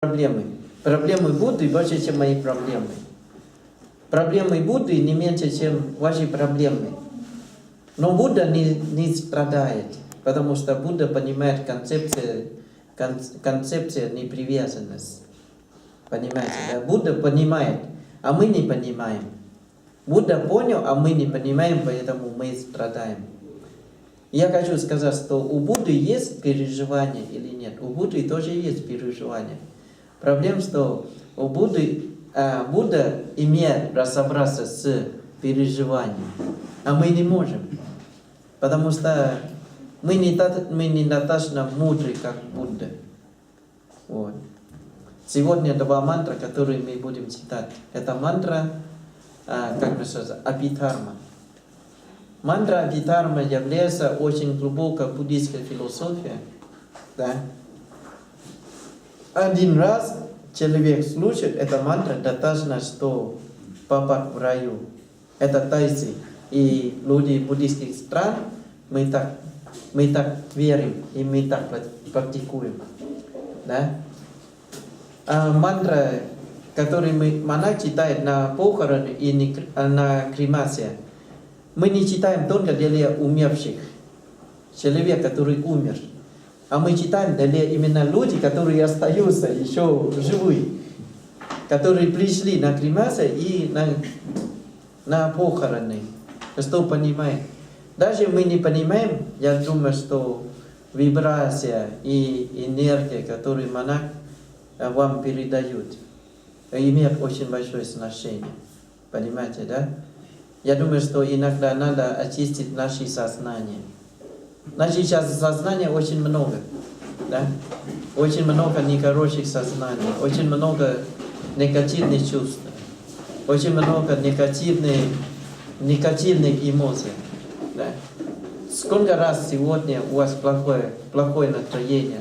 Проблемы. Проблемы Будды больше, чем мои проблемы. Проблемы Будды не меньше, чем ваши проблемы. Но Будда не страдает, потому что Будда понимает концепцию непривязанности. Понимаете, да? Будда понимает, а мы не понимаем. Будда понял, а мы не понимаем, поэтому мы страдаем. Я хочу сказать, что у Будды есть переживания или нет. У Будды тоже есть переживания. Проблема, что у Будды, Будда имеет разобраться с переживанием, а мы не можем. Потому что мы не достаточно мудры, как Будда. Вот. Сегодня два мантра, которые мы будем читать. Это мантра, как называется, Абхидхамма. Мантра Абхидхамма является очень глубокой буддийской философией. Да? Один раз человек слушает эту мантру, достаточно, что попасть в раю. Это тайской. И люди буддийских стран, мы так верим, и мы так практикуем. Да? А мантра, который монах читает на похороны и на кремации, мы не читаем только для умерших, человек, который умер. А мы читаем для именно люди, которые остаются еще живые, которые пришли на кремацию и на похороны. Что понимаем? Даже мы не понимаем, я думаю, что вибрация и энергия, которую монах вам передают, имеет очень большое значение. Понимаете, да? Я думаю, что иногда надо очистить наше сознание. Наше сознание очень много. Да? Очень много нехороших сознаний, очень много негативных чувств, очень много негативных эмоций. Да? Сколько раз сегодня у вас плохое настроение?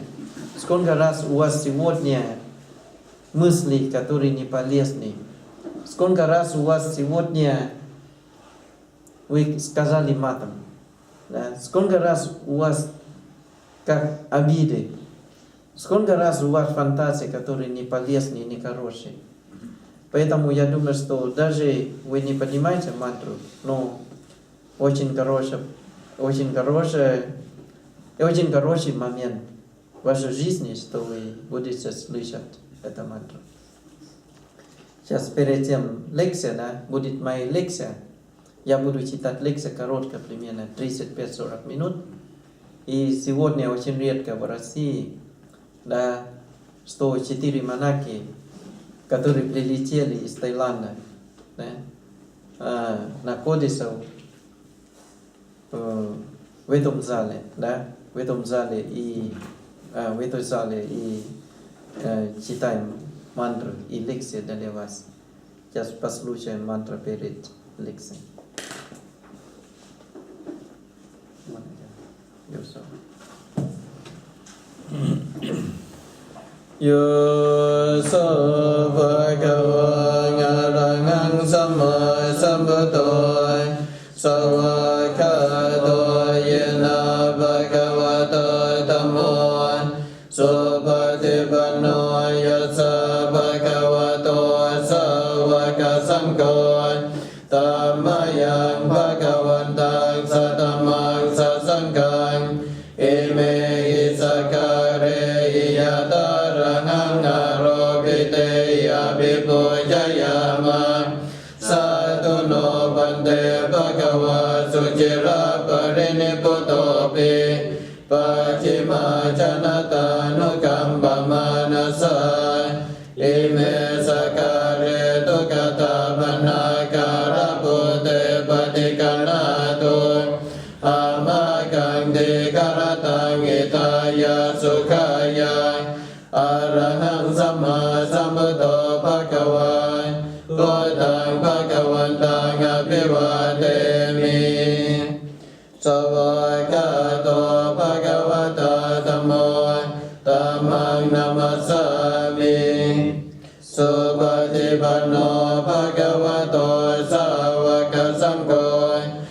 Сколько раз у вас сегодня мысли, которые не полезны? Сколько раз у вас сегодня вы сказали матом? Да? Сколько раз у вас как обиды? Сколько раз у вас фантазии, которые не полезны и не хорошие? Поэтому я думаю, что даже вы не понимаете мантру, но очень хороший момент в вашей жизни, что вы будете слышать эту мантру. Сейчас перед тем лекция, да, будет моя лекция. Я буду читать лекцию короткая, примерно 35-40 минут. И сегодня очень редко в России, да, 104 монахи, которые прилетели из Таиланда, да, находятся в этом зале, да, в этой зале и читаем мантру и лекцию для вас. Сейчас послушаем мантру перед лекцией. Yo so bhagava arahang samma sambuddho savakato yena bhagavato dhammo supatipanno yassa bhagavato savaka sangho tammayang bhagavantang satamang sasanghang ime isakare iyatarahang arobiteya vipujayama satuno bante bhagava sucira pariniputopi pachima janata nukamba manasa ime sakare tukata vanakara pute patikanatu amakang dikaratang itaya sukhaya arahang samma sambuddho bhagava buddhang bhagavantang abhivademi savakato bhagavata dhammo dhammang namasami supatipanno bhagavato savaka sangho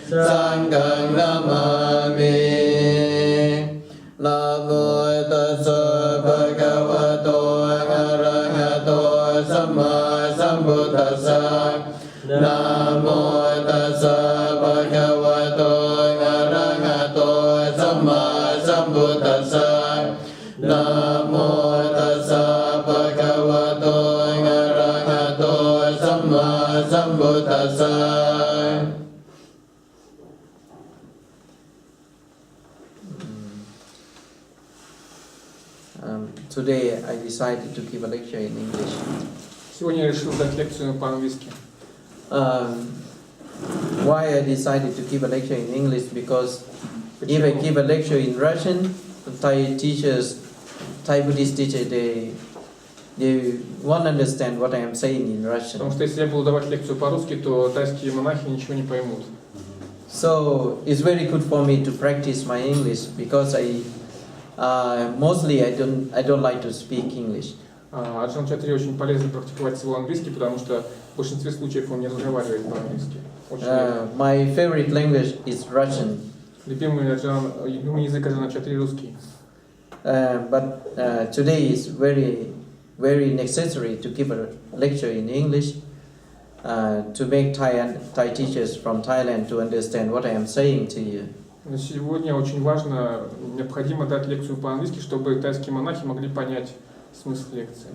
sanghang namami. Namo tassa bhagavato arahato มพุทธัสสะนะโมตัสสะภะคะวะโตอะระหะโตสัมมาสัมพุทธัสสะนะโมตัสสะภะคะวะโตอะระหะโตสัมมาสัมพุทธัสสะToday I decided to give a lecture in English. Сегодня я решил дать лекцию по-английски. Why I decided to give a lecture in English? Because if I give a lecture in Russian, Thai teachers, Thai Buddhist teachers, they won't understand what I am saying in Russian. Потому что если я буду давать лекцию по-русски, то тайские монахи ничего не поймут. So it's very good for me to practice my English because mostly I don't like to speak English. Аджан Чатри очень полезно практиковать свой английский, потому что в большинстве случаев он не разговаривает по-английски. My favorite language is Russian. Любимый язык Аджана Чатри русский. But today is very necessary to give a lecture in English to make Thai teachers from Thailand to understand what I am saying to you. Но сегодня очень важно, необходимо дать лекцию по-английски, чтобы тайские монахи могли понять смысл лекции.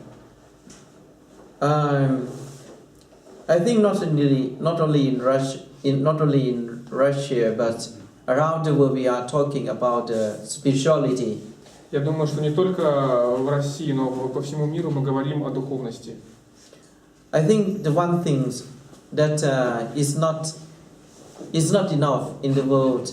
I think not only in Russia, but around the world we are talking about spirituality. Я думаю, что не только в России, но по всему миру мы говорим о духовности. I think the one thing that is not enough in the world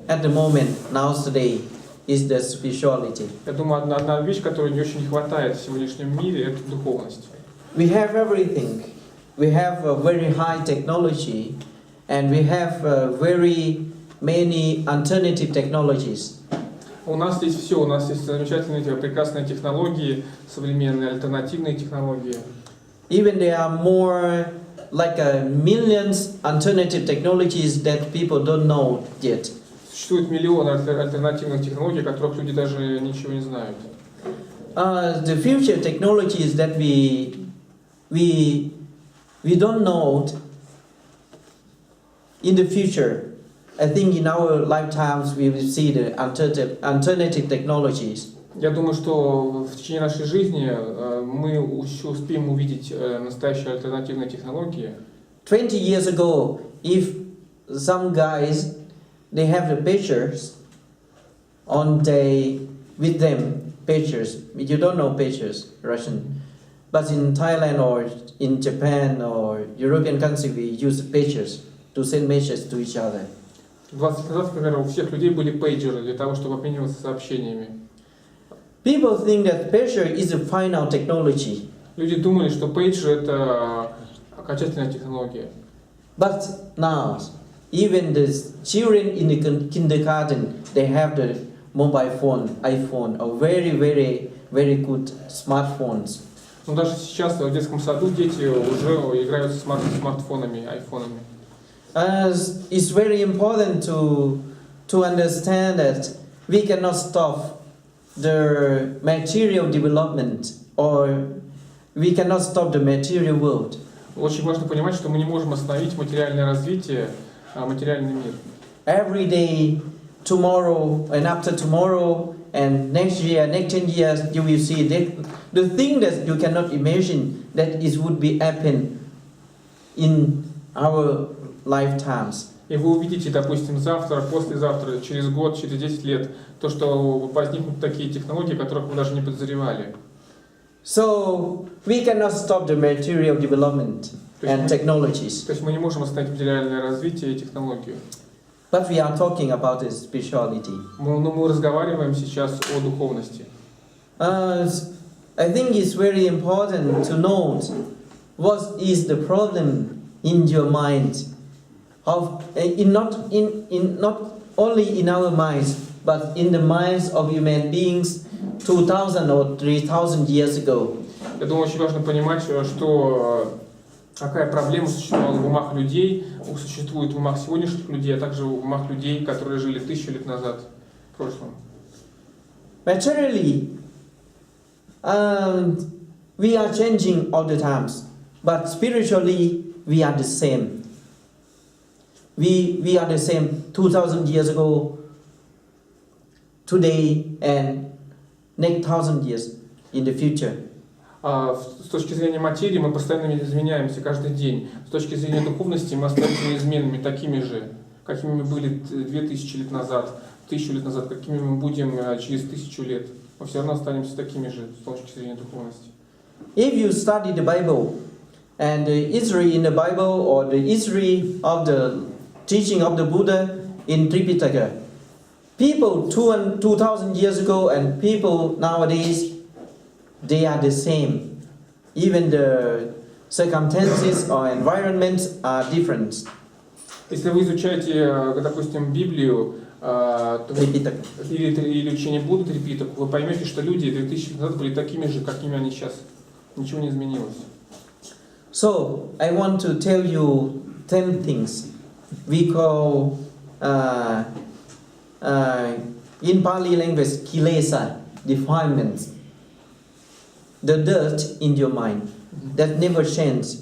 at the moment, now today, is the spirituality. Я думаю, одна вещь, которой не очень хватает в сегодняшнем мире, это духовность. We have everything. We have a very high technology, and we have very many alternative technologies. У нас здесь все, у нас есть замечательные, прекрасные технологии, современные альтернативные технологии. Even there are more like millions alternative technologies that people don't know yet. Существует миллионы альтернативных технологий, о которых люди даже ничего не знают. The future technologies that we don't know in the future. I think in our lifetimes we will see the alternative technologies. Я думаю, что в течение нашей жизни мы еще успеем увидеть настоящие альтернативные технологии. 20 years ago, if some guys they have the pictures with them pictures. You don't know pictures, Russian, but in Thailand or in Japan or European country we use pictures to send messages to each other. 20 лет назад, например, у всех людей были пейджеры для того, чтобы обмениваться сообщениями. People think that pager is a final technology. Люди думали, что пейджер это окончательная технология. But now, even the children in the kindergarten, they have the mobile phone, iPhone, or very good smartphones. Но даже сейчас в детском саду дети уже играют с смартфонами, айфонами. It's very important to understand that we cannot stop the material development or we cannot stop the material world. Очень важно понимать, что мы не можем остановить материальное развитие, материальный мир. Every day, tomorrow and after tomorrow and next year, next 10 years, you will see the thing that you cannot imagine that it would be happen in our lifetimes. И вы увидите, допустим, завтра, послезавтра, через год, через 10 лет, то, что возникнут такие технологии, которых вы даже не подозревали. So we cannot stop the material development and technologies. То есть мы не можем остановить материальное развитие и технологию. But we are talking about the spirituality. Но мы разговариваем сейчас о духовности. I think it's very important to note what is the problem in your mind. Not only in our minds, but in the minds of human beings 2,000 or 3,000 years ago. Я думаю, очень важно понимать, что какая проблема существовала в умах людей, существует в умах сегодняшних людей, а также в умах людей, которые жили 1000 лет назад, в прошлом. Materially, we are changing all the times. but spiritually we are the same. We are the same 2000 years ago, today, and next 1000 years in the future. С точки зрения материи мы постоянно изменяемся каждый день. С точки зрения духовности мы остаемся неизменными, такими же, какими мы были 2000 лет назад, 1000 лет назад, какими мы будем через 1000 лет. Мы все равно останемся такими же с точки зрения духовности. If you study the Bible and the history in the Bible or the history of the teaching of the Buddha in Tripitaka, people 2000 years ago and people nowadays, they are the same. Even the circumstances or environments are different. Если вы изучаете, допустим, Библию или учение Будды Трипитаку, вы поймете, что люди 2000 лет назад были такими же, какими они сейчас. Ничего не изменилось. So, I want to tell you 10 things. We call, in Pali language, kilesa, defilements. The dirt in your mind that never changed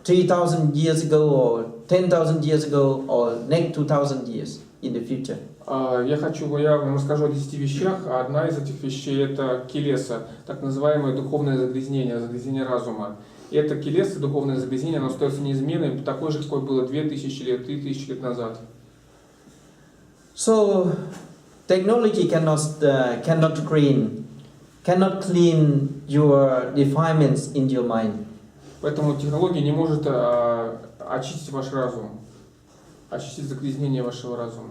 3000 years ago or 10,000 years ago or next 2000 years in the future. Я вам расскажу о 10 вещах. Одна из этих вещей это келеса, так называемое духовное загрязнение разума. И это келеса, духовное загрязнение, оно остается неизменным, такое же, какое было 2000 лет, 3000 лет назад. So, technology cannot clean your defilements in your mind. Поэтому технология не может очистить ваш разум, очистить загрязнение вашего разума.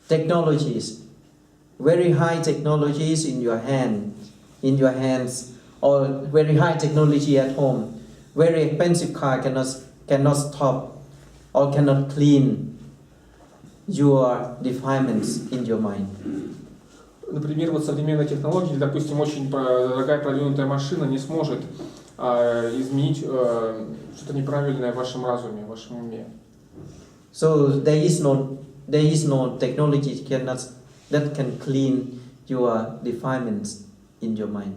Technologies, very high technologies in your hands, or very high technology at home. Very expensive car cannot stop or cannot clean your defilements in your mind. Например, вот современная технология, допустим, очень дорогая продвинутая машина не сможет изменить что-то неправильное в вашем разуме, в вашем уме. So there is no technology that can clean your defilements in your mind.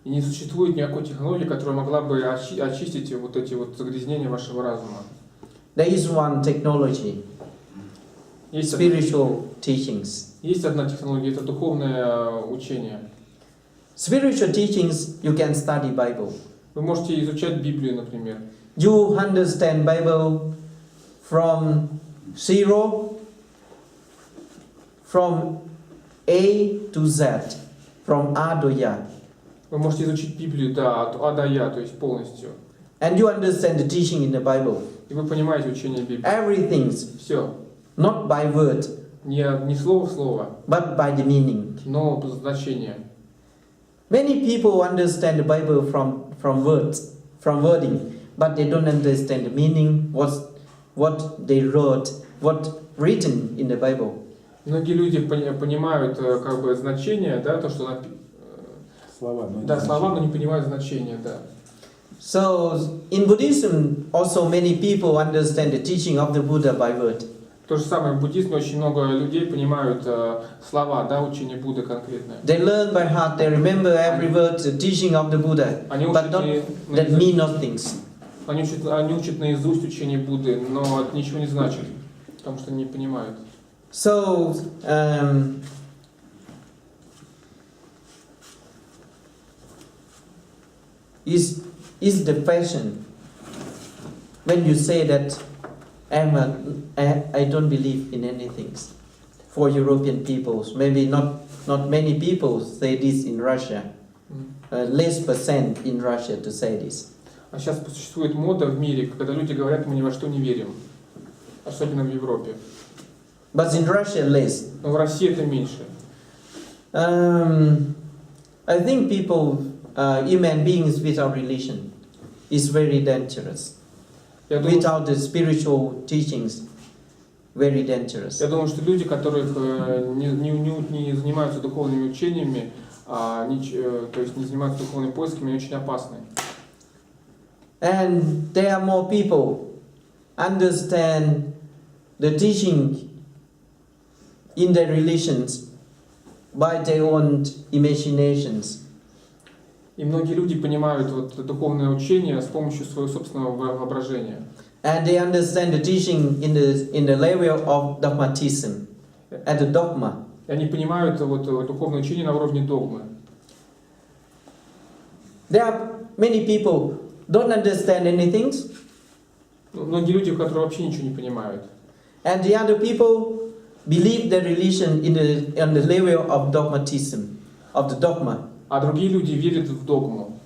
И не существует никакой технологии, которая могла бы очистить вот эти вот загрязнения вашего разума. There is one technology. Spiritual teachings. Есть одна технология, это духовное учение. Spiritual teachings, you can study Bible. Вы можете изучать Библию, например. You understand Bible from zero, from A to Z, from A to Ya. Вы можете изучить Библию, да, от А до Я, то есть полностью. And you understand the teaching in the Bible. И вы понимаете учение Библии. Everything. Все. Not by word. Не слово в слово. But by the meaning. Но по значению. Many people understand the Bible from words, from wording, but they don't understand the meaning, what they wrote, what written in the Bible. Многие люди понимают как бы значение, да, то, что слова, но не понимают значение, да. So in Buddhism, also many people understand the teaching of the Buddha by word. То же самое в буддизме очень много людей понимают слова, да, учение Будды конкретное. They learn by heart, they remember every word, the teaching of the Buddha, but that mean nothing. Они учат наизусть учение Будды, но это ничего не значит, потому что не понимают. So is the fashion when you say that I don't believe in anything. For European peoples, maybe not many people say this in Russia. Less percent in Russia to say this. А сейчас существует мода в мире, когда люди говорят, мы ни во что не верим, особенно в Европе. But in Russia less. Но в России это меньше. I think people, human beings without religion, is very dangerous. Without the spiritual teachings, very dangerous. Я думаю, что люди, которые не занимаются духовными учениями, то есть не занимаются духовными поисками, они очень опасны. And there are more people understand the teaching in their religions by their own imaginations. И многие люди понимают вот духовное учение с помощью своего собственного воображения. And they understand the teaching in the level of dogmatism, at the dogma. И они понимают вот духовное учение на уровне догмы. There are many people don't understand anything. Многие люди, которые вообще ничего не понимают. And the other people believe the religion on the level of dogmatism, of the dogma. А другие люди верят в догму.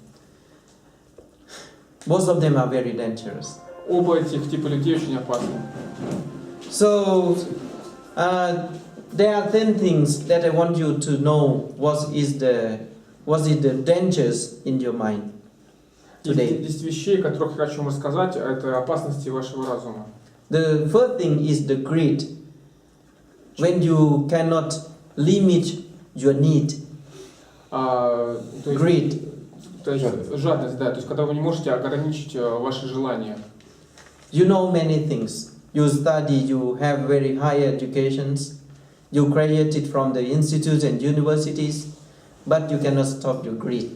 Both of them are very dangerous. Оба этих типа людей очень опасны. So, there are 10 things that I want you to know what is the dangers in your mind today. 10 вещей, которых я хочу вам рассказать, это опасности вашего разума. The first thing is the greed. When you cannot limit your need. Greed. То есть жадность, да, то есть когда вы не можете ограничить ваши желания. You know many things. You study, you have very high educations. You graduated from the institutes and universities, but you cannot stop your greed.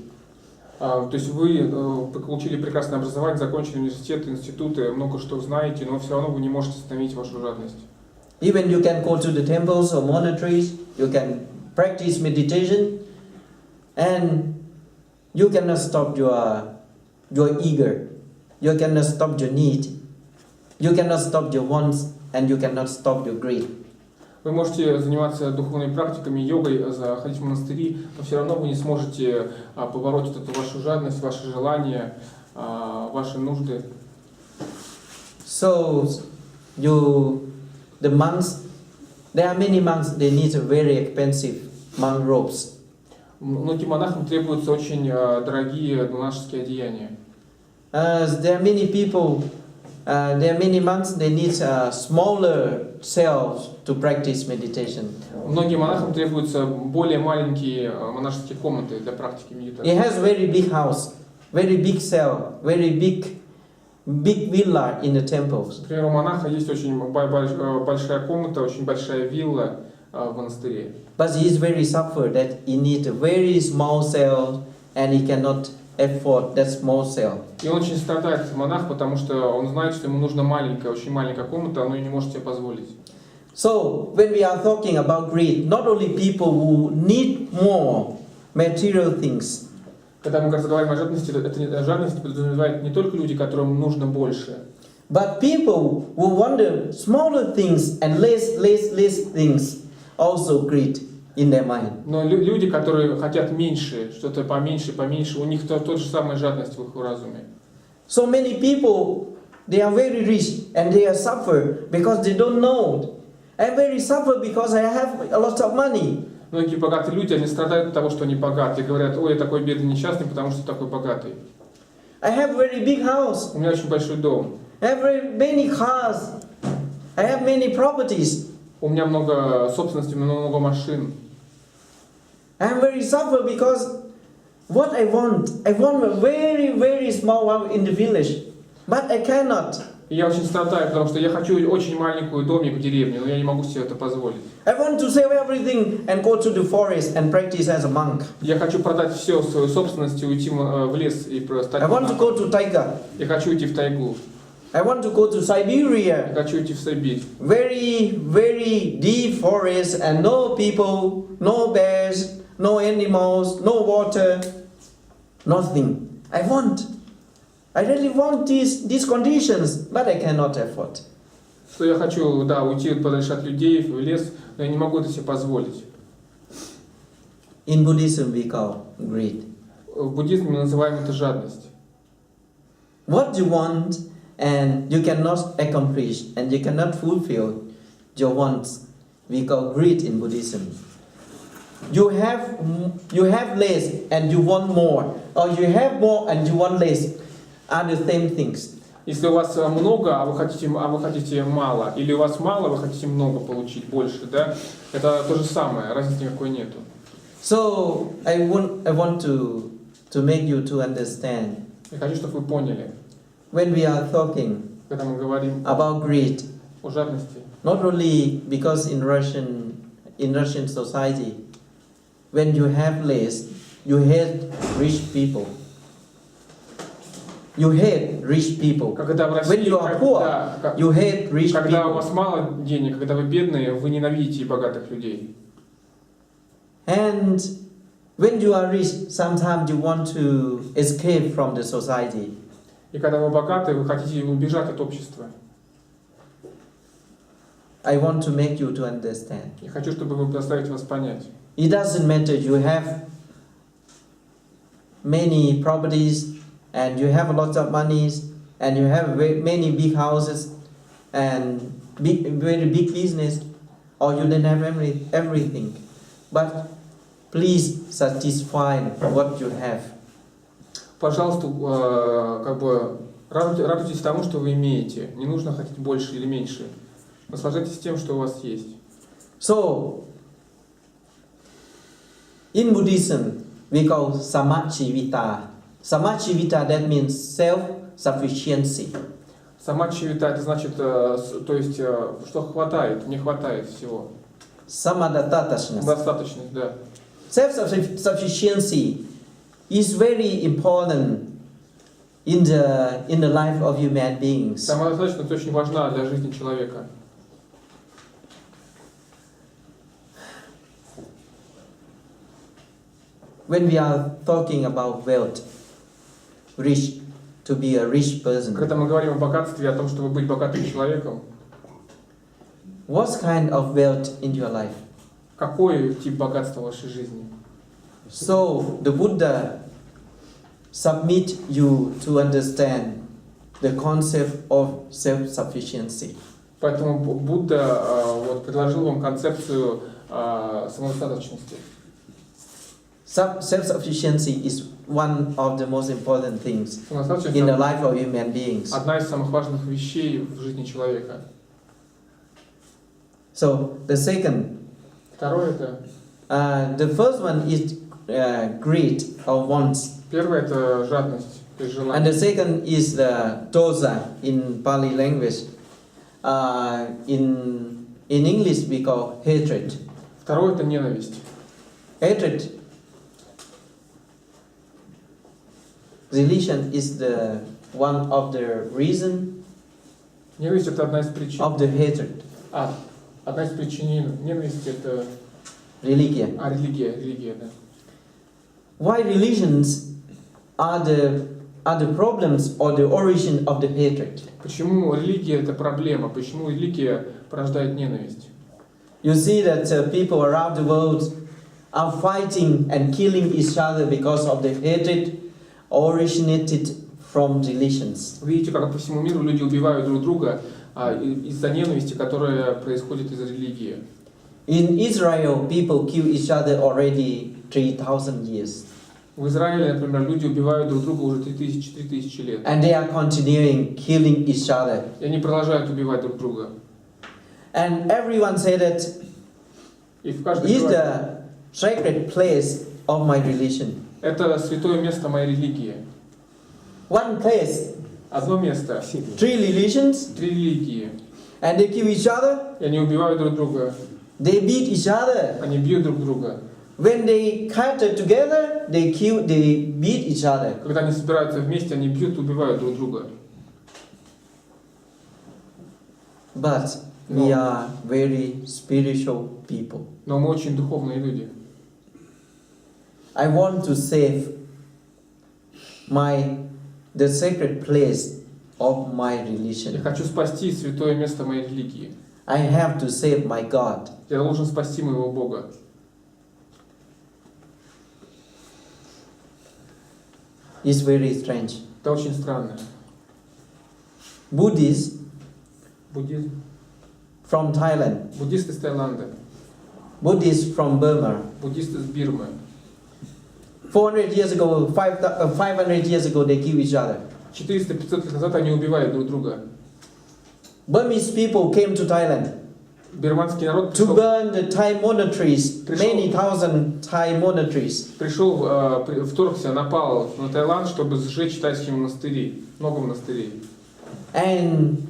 То есть вы получили прекрасное образование, закончили университеты, институты, много что знаете, но все равно вы не можете остановить вашу жадность. Even you can go to the temples or monasteries, you can practice meditation, and you cannot stop your ego. You cannot stop your need. You cannot stop your wants, and you cannot stop your greed. Вы можете заниматься духовными практиками, йогой, ходить в монастыри, но все равно вы не сможете побороть эту вашу жадность, ваши желания, ваши нужды. So, the monks, there are many monks, they need a very expensive monk robes. Многим монахам требуются очень дорогие монашеские одеяния. There are many people, there are many monks, they need smaller cells to practice meditation. Многим монахам требуются более маленькие монашеские комнаты для практики медитации. He has very big house, very big cell, very big villa in the temples. Например, у монаха есть очень большая комната, очень большая вилла в монастыре. But he is very suffered that he needs a very small cell and he cannot afford that small cell. И он очень страдает, монах, потому что он знает, что ему нужна маленькая, очень маленькая комната, но и не может себе позволить. So, when we are talking about greed, not only people who need more material things. Когда мы разговариваем о жадности, это жадность подразумевает не только люди, которым нужно больше. But people who want the smaller things and less things also greed in their mind. Но люди, которые хотят меньше, что-то поменьше, у них тот же самая жадность в их разуме. So many people, they are very rich and they are suffer because they don't know. I'm very suffer because I have a lot of money. Многие богатые люди, они страдают от того, что они богаты. Говорят, ой, я такой бедный, несчастный, потому что такой богатый. I have very big house. У меня очень большой дом. I have very many cars. I have many properties. У меня много собственности, много машин. I am very suffer because what I want a very small one in the village, but I cannot. И я очень страдаю, потому что я хочу очень маленькую домик в деревне, но я не могу себе это позволить. I want to sell everything and go to the forest and practice as a monk. Я хочу продать все свою собственность и уйти в лес и стать I want to go to taiga. Я хочу уйти в тайгу. I want to go to Siberia. Я хочу уйти в Сибирь. Very deep forest and no people, no bears, no animals, no water, nothing. I really want these conditions, but I cannot afford. Что я хочу, да, уйти подальше от людей в лес, но я не могу это себе позволить. In Buddhism we call greed. В буддизме мы называем это жадность. What you want and you cannot accomplish and you cannot fulfill your wants, we call greed in Buddhism. You have less and you want more, or you have more and you want less, are the same things. Если у вас много, а вы хотите мало, или у вас мало, вы хотите много получить, больше, да? Это то же самое, разницы никакой нету. So I want to make you to understand. Я хочу, чтобы вы поняли. When we are talking Когда мы говорим about greed, о жадности, not only because in Russian society, when you have less, you hate rich people. You hate rich people. Когда в When России, you are poor, you hate rich когда у people. вас мало денег, когда вы бедные, вы ненавидите богатых людей. And when you are rich, sometimes you want to escape from the society. И когда вы богаты, вы хотите убежать от общества. I want to make you to understand. Я хочу, чтобы вы заставить вас понять. It doesn't matter you have many properties and you have lots of monies and you have many big houses and very big business, or you don't have everything. But please satisfy what you have. Пожалуйста, радуйтесь тому, что вы имеете. Не нужно хотеть больше или меньше. Наслаждайтесь тем, что у вас есть. So, in Buddhism, we call samachivita. Samachivita, that means self-sufficiency. Самачивита, это значит, то есть, что хватает, не хватает всего. Самадататашность. Достаточность, да. Self-sufficiency is very important in the life of human beings. Самодостаточность очень важна для жизни человека. When we are talking about wealth, rich, to be a rich person, Когда мы говорим о богатстве, о том, чтобы быть богатым человеком, what kind of wealth in your life? какой тип богатства в вашей жизни? So the Buddha submit you to understand the concept of self-sufficiency. Поэтому Будда предложил вам концепцию самодостаточности. Self-sufficiency is one of the most important things in the life of human beings. Одна из самых важных вещей в жизни человека. So the second, Второе это. the first one is greed or wants, Первое это жадность, то есть and желание. the second is the dosa in Pali language. In English we call hatred. Второе это ненависть. Hatred. Religion is the one of the reason Ненависть это одна из причин. of the hatred. Одна из причин ненависти это Religion. религия, да. Why religions are the problems or the origin of the hatred? Почему религия это проблема? Почему религия порождает ненависть? You see that people around the world are fighting and killing each other because of the hatred originated from religions. Видите, как по всему миру люди убивают друг друга из-за ненависти, которая происходит из-за религии. In Israel, people kill each other already 3,000 years. В Израиле, например, люди убивают друг друга уже 3000 лет. And they are continuing killing each other. И они продолжают убивать друг друга. And everyone said that И в каждой is the sacred place of my religion. это святое место моей религии. One place, Одно место. 3 religions, 3 религии. and they kill each other. И они убивают друг друга. They beat each other. Они бьют друг друга. When they gather together, they beat each other. Когда они собираются вместе, они бьют и убивают друг друга. But we are very spiritual people. Но мы очень духовные люди. I want to save the sacred place of my Я religion. хочу спасти святое место моей религии. I have to save my God. Я должен спасти моего Бога. It's very strange. Это очень странно. Buddhists Буддизм. from Thailand, Буддисты из Таиланда. Buddhists from Burma. Буддисты из Бирмы. 400 years ago, 500 years ago, they kill each other. 400-500 лет назад они убивали друг друга. Burmese people came to Thailand Бирманский народ to burn the Thai monasteries, many thousand Thai monasteries. вторгся, напал на Таиланд, чтобы сжечь тайские монастыри, много монастырей. And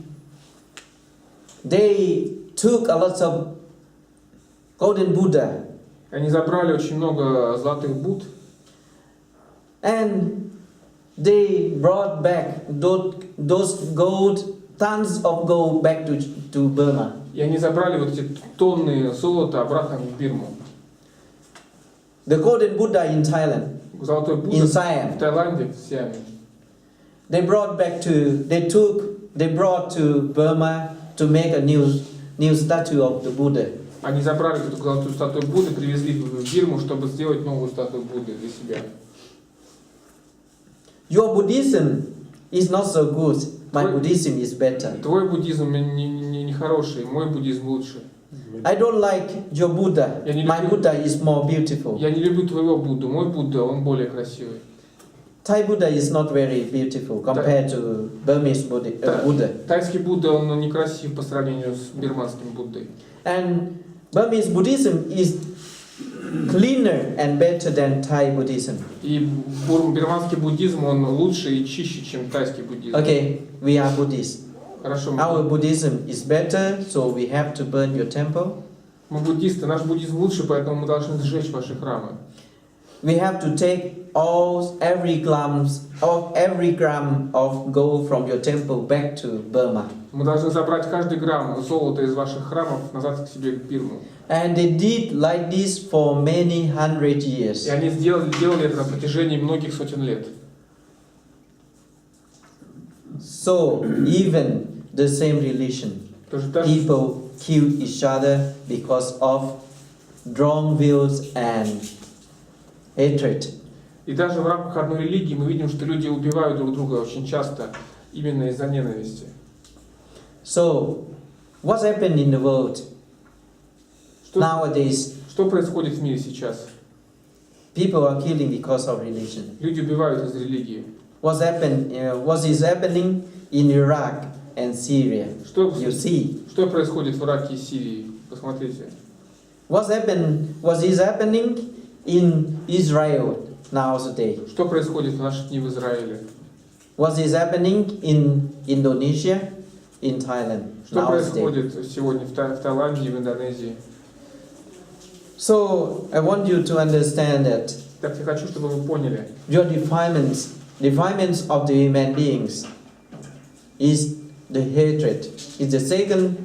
they took a lot of golden Buddha. Они забрали очень много золотых Будд. And they brought back those gold, tons of gold back to Burma. И они забрали вот эти тонны золота обратно в Бирму. The golden Buddha in Thailand, Золотой Будда in Siam, в Таиланде, в Сиаме. they brought to Burma to make a new statue of the Buddha. Они забрали эту золотую статую Будды, привезли в Бирму, чтобы сделать новую статую Будды для себя. Your Buddhism is not so good. My Buddhism is better. Твой буддизм не хороший, мой буддизм лучше. I don't like your Buddha. My Buddha is more beautiful. Я не люблю твоего Будду, мой Будда, он более красивый. Thai Buddha is not very beautiful compared to Burmese Buddha. Тайский Будда, он некрасив по сравнению с бирманским Буддой. And Burmese Buddhism is cleaner and better than Thai Buddhism. И бирманский буддизм, он лучше и чище, чем тайский буддизм. Okay, we are Buddhists. Хорошо. Our Buddhism is better, so we have to burn your temple. Мы буддисты, наш буддизм лучше, поэтому мы должны сжечь ваши храмы. We have to take every gram of gold from your temple back to Burma. Мы должны забрать каждый грамм золота из ваших храмов назад к себе в Бирму. And they did like this for many hundred years. И они делали это на протяжении многих сотен лет. So even the same religion, people kill each other because of wrong views and hatred. И даже в рамках одной религии мы видим, что люди убивают друг друга очень часто именно из-за ненависти. So, what's happened in the world nowadays? Что происходит в мире сейчас? People are killing because of religion. Люди убивают из религии. What is happening in Iraq and Syria? You see. Что происходит в Ираке и Сирии? Посмотрите. What is happening in Israel nowadays? Что происходит в наши дни в Израиле? What is happening in Indonesia, in Thailand? Что происходит сегодня в Таиланде и в Индонезии? So I want you to understand that. Так я хочу, чтобы вы поняли. Your defilements of the human beings is the hatred. It's the second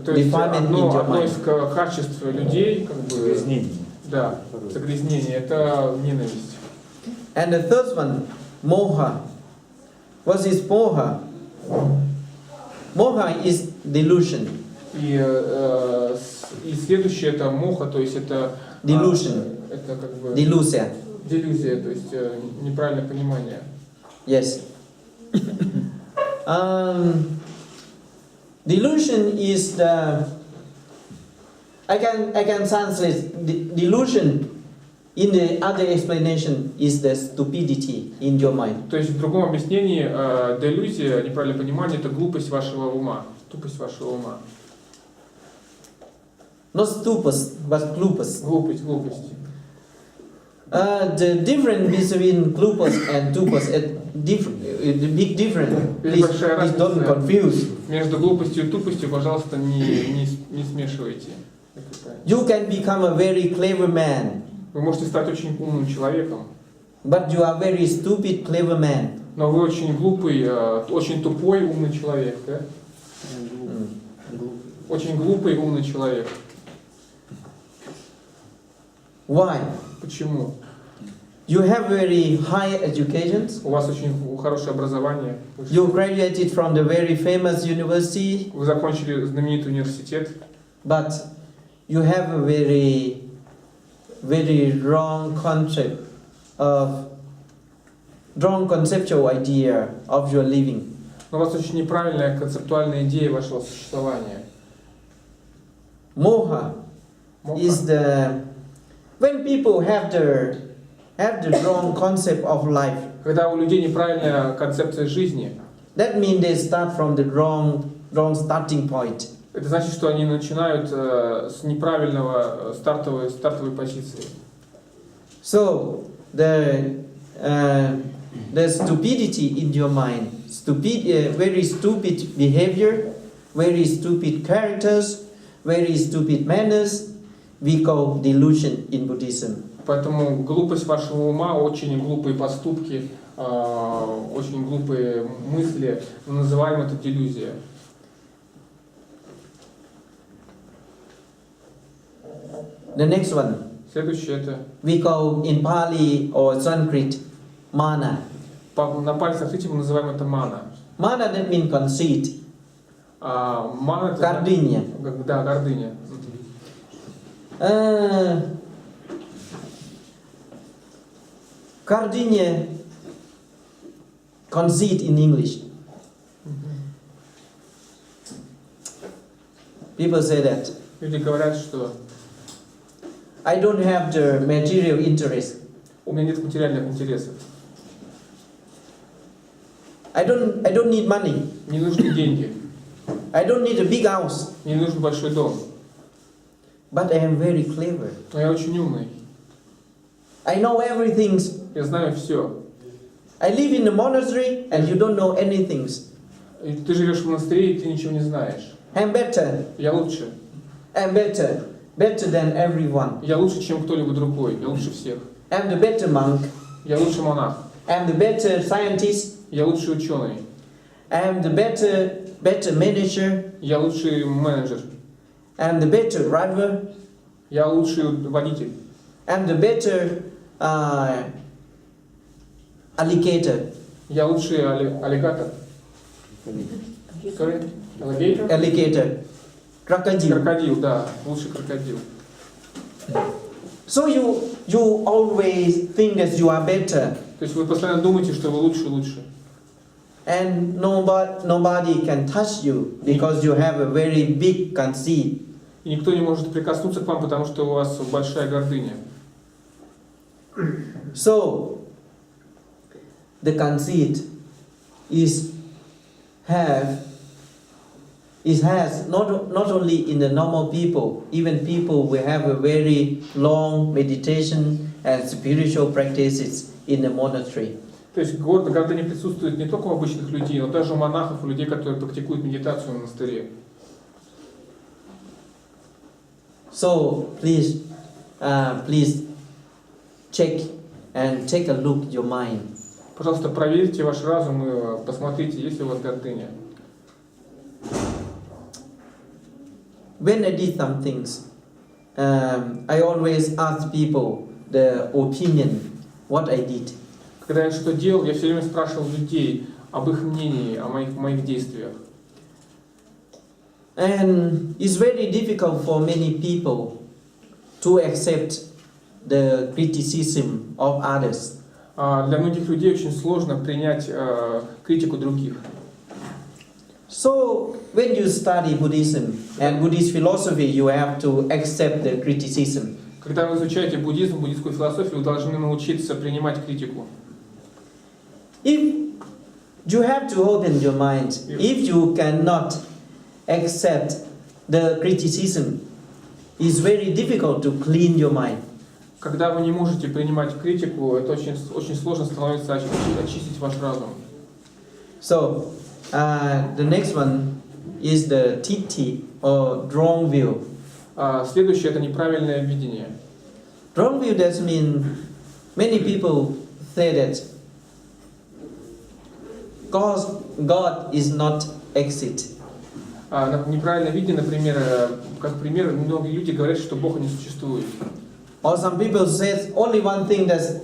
defilement in your одно mind. из качеств людей, как бы, да, загрязнение, это ненависть. And the third one, moha. What is moha? Moha is delusion. И следующее это моха, то есть это delusion. Это как бы Делюзия, то есть неправильное понимание. Yes. Delusion is the. I can translate delusion. In the other explanation is the stupidity in your mind. То есть в другом объяснении делюзия, неправильное понимание, это глупость вашего ума, тупость вашего ума. Not stupid, but glupus. Глупость. The difference between glupus and tupus is the big difference. Please don't confuse. Между глупостью и тупостью, пожалуйста, не смешивайте. You can become a very clever man. Вы можете стать очень умным человеком. But you are very stupid, clever man. Но вы очень глупый, очень тупой, умный человек, да? Очень глупый, умный человек. Why? Почему? You have very high education. У вас очень хорошее образование. You graduated from the very famous university. Вы закончили знаменитый университет. But you have a very wrong conceptual idea of your living. Но у вас очень неправильная концептуальная идея вашего существования. Moha is the when people have the wrong concept of life. Когда у людей неправильная концепция жизни. That means they start from the wrong starting point. Это значит, что они начинают с неправильного стартовой позиции. So the stupidity in your mind, very stupid behavior, very stupid characters, very stupid manners, we call delusion in Buddhism. Поэтому глупость вашего ума, очень глупые поступки, очень глупые мысли, мы называем это делюзия. The next one, Следующее это we call in Pali or Sanskrit, mana. на пальцах видите, мы называем это мана. Mana that means conceit, Мана это гордыня. Да, гордыня. Гордыня, conceit in English. People say that Люди говорят, что I don't have the material interest. у меня нет материальных интересов. I don't need money. Не нужны деньги. I don't need a big house. Мне не нужен большой дом. But I am very clever. Но я очень умный. I know everything. Я знаю все. I live in a monastery and you don't know anything. И ты живешь в монастыре, и ты ничего не знаешь. I'm better. Я лучше. I'm better. Better than everyone. Я лучше, чем кто-либо другой. Я лучше всех. I'm the better monk. Я лучший монах. I'm the better scientist. Я лучший ученый. I'm the better manager. Я лучший менеджер. I'm the better driver. Я лучший водитель. I'm the better alligator. Я лучший аллигатор. Sorry? Alligator? Alligator. Crocodile. Крокодил, да. Лучший крокодил. So you always think that you are better. То есть вы постоянно думаете, что вы лучше. And nobody can touch you because you have a very big conceit. И никто не может прикоснуться к вам, потому что у вас большая гордыня. So the conceit has not only in the normal people, even people who have a very long meditation and spiritual practices in the monastery. То есть гордыня присутствует не только у обычных людей, но даже у монахов, у людей, которые практикуют медитацию в монастыре. So please check and take a look your mind. Пожалуйста, проверьте ваш разум и посмотрите, есть ли у вас гордыня. When I did some things, I always ask people the opinion what I did. Когда я что делал, я все время спрашивал людей об их мнении, о моих действиях. And it's very difficult for many people to accept the criticism of others. Для многих людей очень сложно принять критику других. So when you study Buddhism and Buddhist philosophy, you have to accept the criticism. Когда вы изучаете буддизм, буддийскую философию, вы должны научиться принимать критику. If you have to open your mind, if you cannot accept the criticism, it's very difficult to clean your mind. Когда вы не можете принимать критику, это очень сложно становится очистить ваш разум. So the next one is the titti or wrong view. Следующее это неправильное видение. Wrong view does mean many people say that God is not exit. Неправильное видение, например, как пример, многие люди говорят, что Бога не существует. Or some people say only one thing, that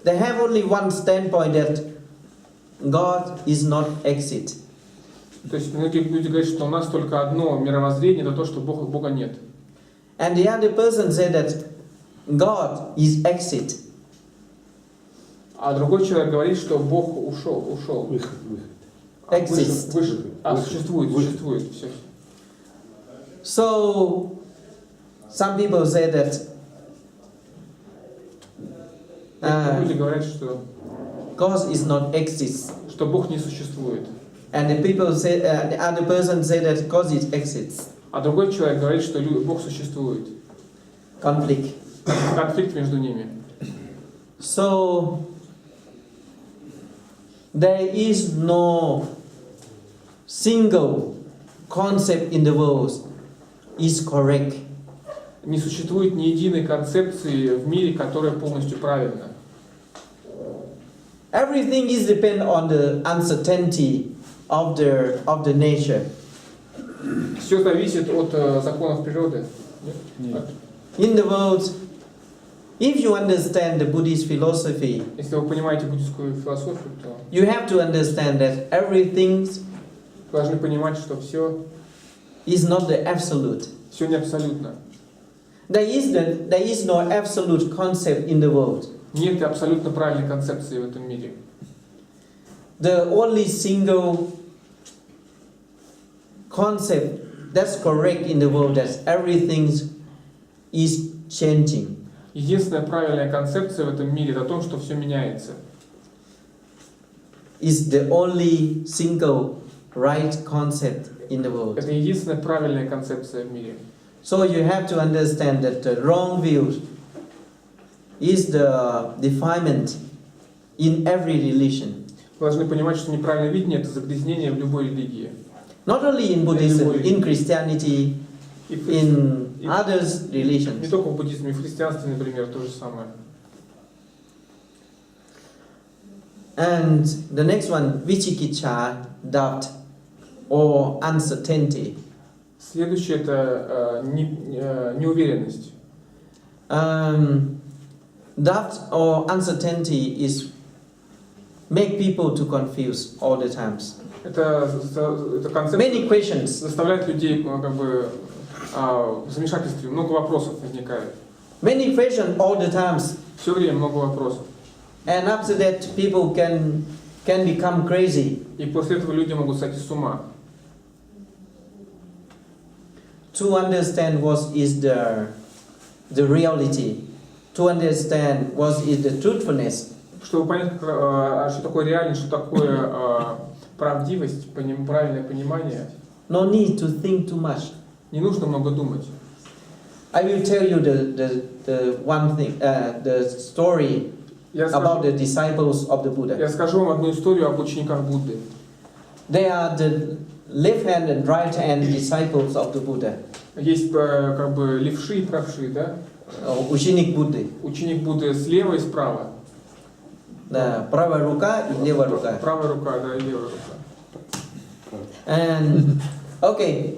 they have only one standpoint, that God is not exit. То есть многие люди говорят, что у нас только одно мировоззрение, это то, что Бога нет. And the other person said that God is exit. А другой человек говорит, что Бог ушел. Выход. Exist. Существует. Все. So some people say that Люди говорят, что God is not exist. что Бог не существует. And the people say, the other person say that God is exists. А другой человек говорит, что Бог существует. Conflict. Конфликт между ними. So there is no single concept in the world is correct. Не существует ни единой концепции в мире, которая полностью правильна. Everything is depend on the uncertainty of the nature. Все зависит от законов природы. Нет. In the world, if you understand the Buddhist philosophy, Если вы понимаете буддийскую философию, то you have to understand that everything вы должны понимать, что все is not the absolute. не абсолютно. There is no absolute concept in the world. Нет абсолютно правильной концепции в этом мире. The only single concept that's correct in the world that everything is changing. Единственная правильная концепция в этом мире — это о том, что все меняется. Is the only single right concept in the world. Это единственная правильная концепция в мире. So you have to understand that the wrong view is the defilement in every religion. Вы должны понимать, что неправильное видение — это загрязнение в любой религии. Not only in Buddhism, in Christianity, in others Не religions. только в буддизме, и в христианстве, например, то же самое. And the next one, vichikicha, doubt, or uncertainty. Следующее — это неуверенность. Doubt or uncertainty is make people to confuse all the times. Это концепция Many questions. заставляет людей как бы в замешательстве. Много вопросов возникает. Many questions all the times. Все время много вопросов. And after that, people can become crazy. И после этого люди могут сойти с ума. To understand what is the reality, to understand what is the truthfulness. Чтобы понять, что такое реальность, что такое правдивость, правильное понимание, No need to think too much. не нужно много думать. I will tell you the one thing, the story about the disciples of the Buddha. Я скажу вам одну историю об учениках Будды. They are the left hand and right hand disciples of the Buddha. Есть как бы левши и правши, да? Ученик Будды. Ученик Будды слева и справа. Да, правая рука и левая рука. Правая рука, да, и левая рука. And okay,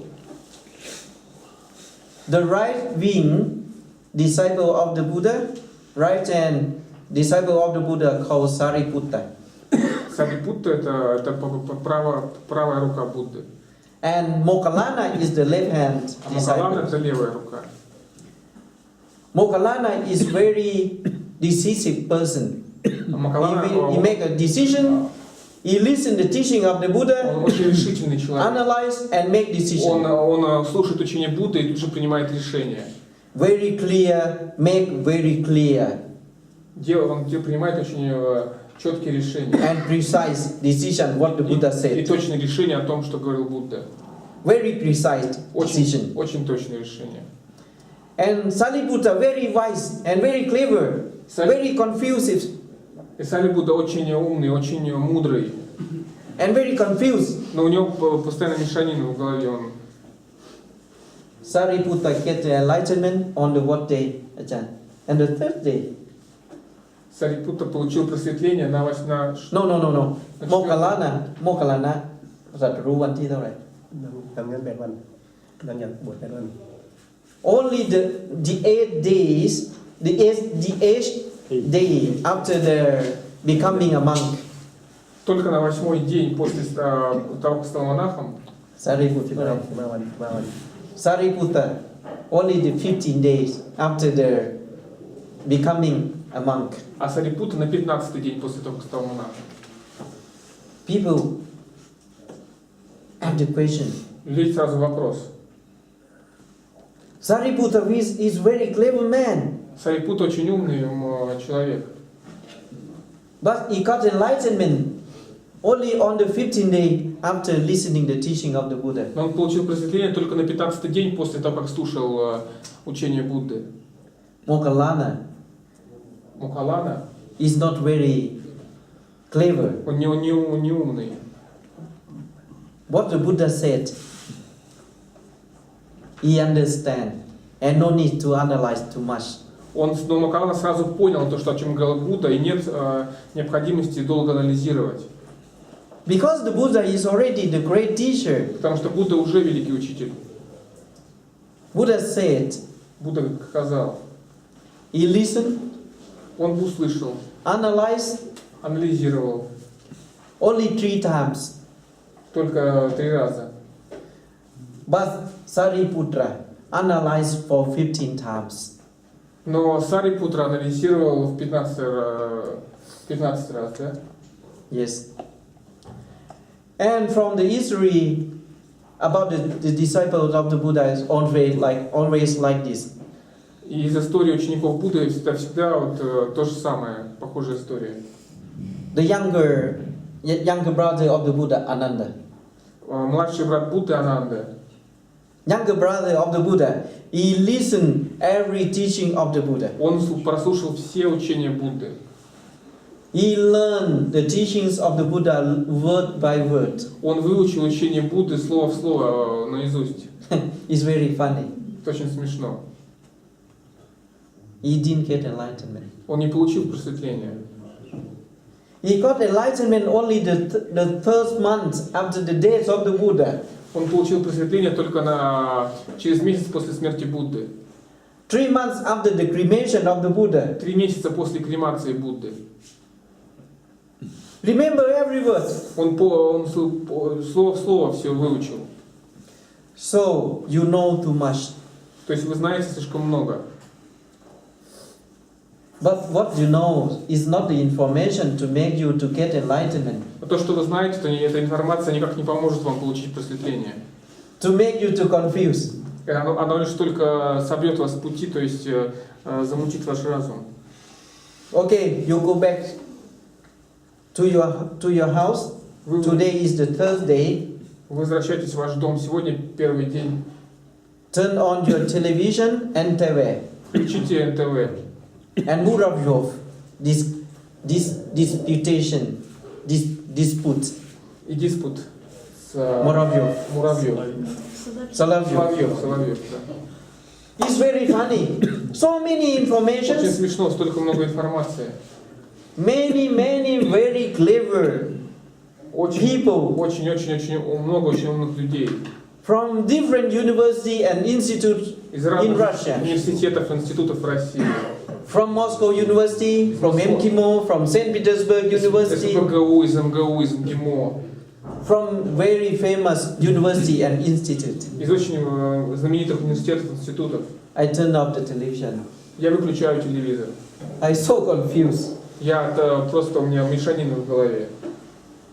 the right wing disciple of the Buddha, right hand disciple of the Buddha called Sariputta. Сарипутта — это правая рука Будды. And Moggallana is the left hand А Махалана — disciple. это левая рука. Moggallana is very decisive person. А Махалана, He make a decision. He listen the teaching of the Buddha, он очень решительный человек. analyze and make decision. Он слушает учение Будды и тут же принимает решение. Very clear, make very clear Он принимает очень четкие решения. and precise decision what the Buddha И said. точное решение о том, что говорил Будда. Very precise decision. Очень точное решение. And Sariputta very wise and very clever, very confusive И Сарипутта очень умный, очень мудрый. and very confused. Но у него постоянно мешанина в голове. Он Sariputta get the enlightenment on the what day, Ajahn? And the third day. Сарипутта получил просветление на No. Moggallana ตรัสรู้วันที่เท่าไหร่ ทำงาน8 วันหลังจากบวช8 วัน Only the 8 days, the eighth day after their becoming a monk. Только на 8-й день после того, как стал монахом, Sariputta. 15 วัน Sariputta. Only the 15 days after their becoming a monk. а Сарипутта на 15-й день после того, как стал монахом. People have the question. Людей сразу вопрос. Sariputta is very clever man, Сарипутта очень умный человек. but he got enlightenment only on the 15th day after listening the teaching of the Buddha. Но он получил просветление только на 15-й день после того, как слушал учение Будды. Moggallana Мухалана, is not very clever. он не умный. What the Buddha said, he understand. and no need to analyze too much. Он сразу понял то, что о чем говорил Будда, и нет необходимости долго анализировать. Because the Buddha is already the great teacher. Потому что Будда уже великий учитель. Buddha said, Будда сказал, he listened, он услышал, analyzed, анализировал. only 3 times. Только 3 раза. But Sariputra analyzed for 15 times. Но Сарипутра анализировал в 15 раз, да? Yes. And from the history about the disciples of the Buddha is always like this. И из истории учеников Будды всегда вот то же самое, похожая история. The younger brother of the Buddha, Ananda. Младший брат Будды Ананда. Younger brother of the Buddha, he listened every teaching of the Buddha. Он прослушал все учения Будды. He learned the teachings of the Buddha word by word. Он выучил учение Будды слово в слово наизусть. It's very funny. Это очень смешно. He didn't get enlightenment. Он не получил просветления. He got enlightenment only the first month after the death of the Buddha. Он получил просветление только через месяц после смерти Будды. 3 months after the cremation of the Buddha. 3 месяца после кремации Будды. Remember every word. Он слово в слово все выучил. So you know too much. То есть вы знаете слишком много. But what you know is not the information to make you to get enlightenment. Но то, что вы знаете, эта информация никак не поможет вам получить просветление. To make you to confuse. Оно лишь только собьет вас с пути, то есть замутит ваш разум. Okay, you go back to your house. Today is the Thursday. Вы возвращаетесь в ваш дом. Сегодня первый день. Turn on your television and TV. Включите НТВ. And Muravjov, this dispute. И диспут с Muravjov. Соловьев, да. It's very funny. So many information. Очень смешно, столько много информации. Many very clever people. Очень много очень умных людей. From different university and institutes Из in разных Russia. университетов, институтов в России. From Moscow University, from MKIMO, from St. Petersburg University. Из МГУ, из МГИМО. From very famous university and institute. Из очень знаменитых университетов, институтов. I turned off the television. Я выключаю телевизор. I so confused. Это просто у меня мешанина в голове.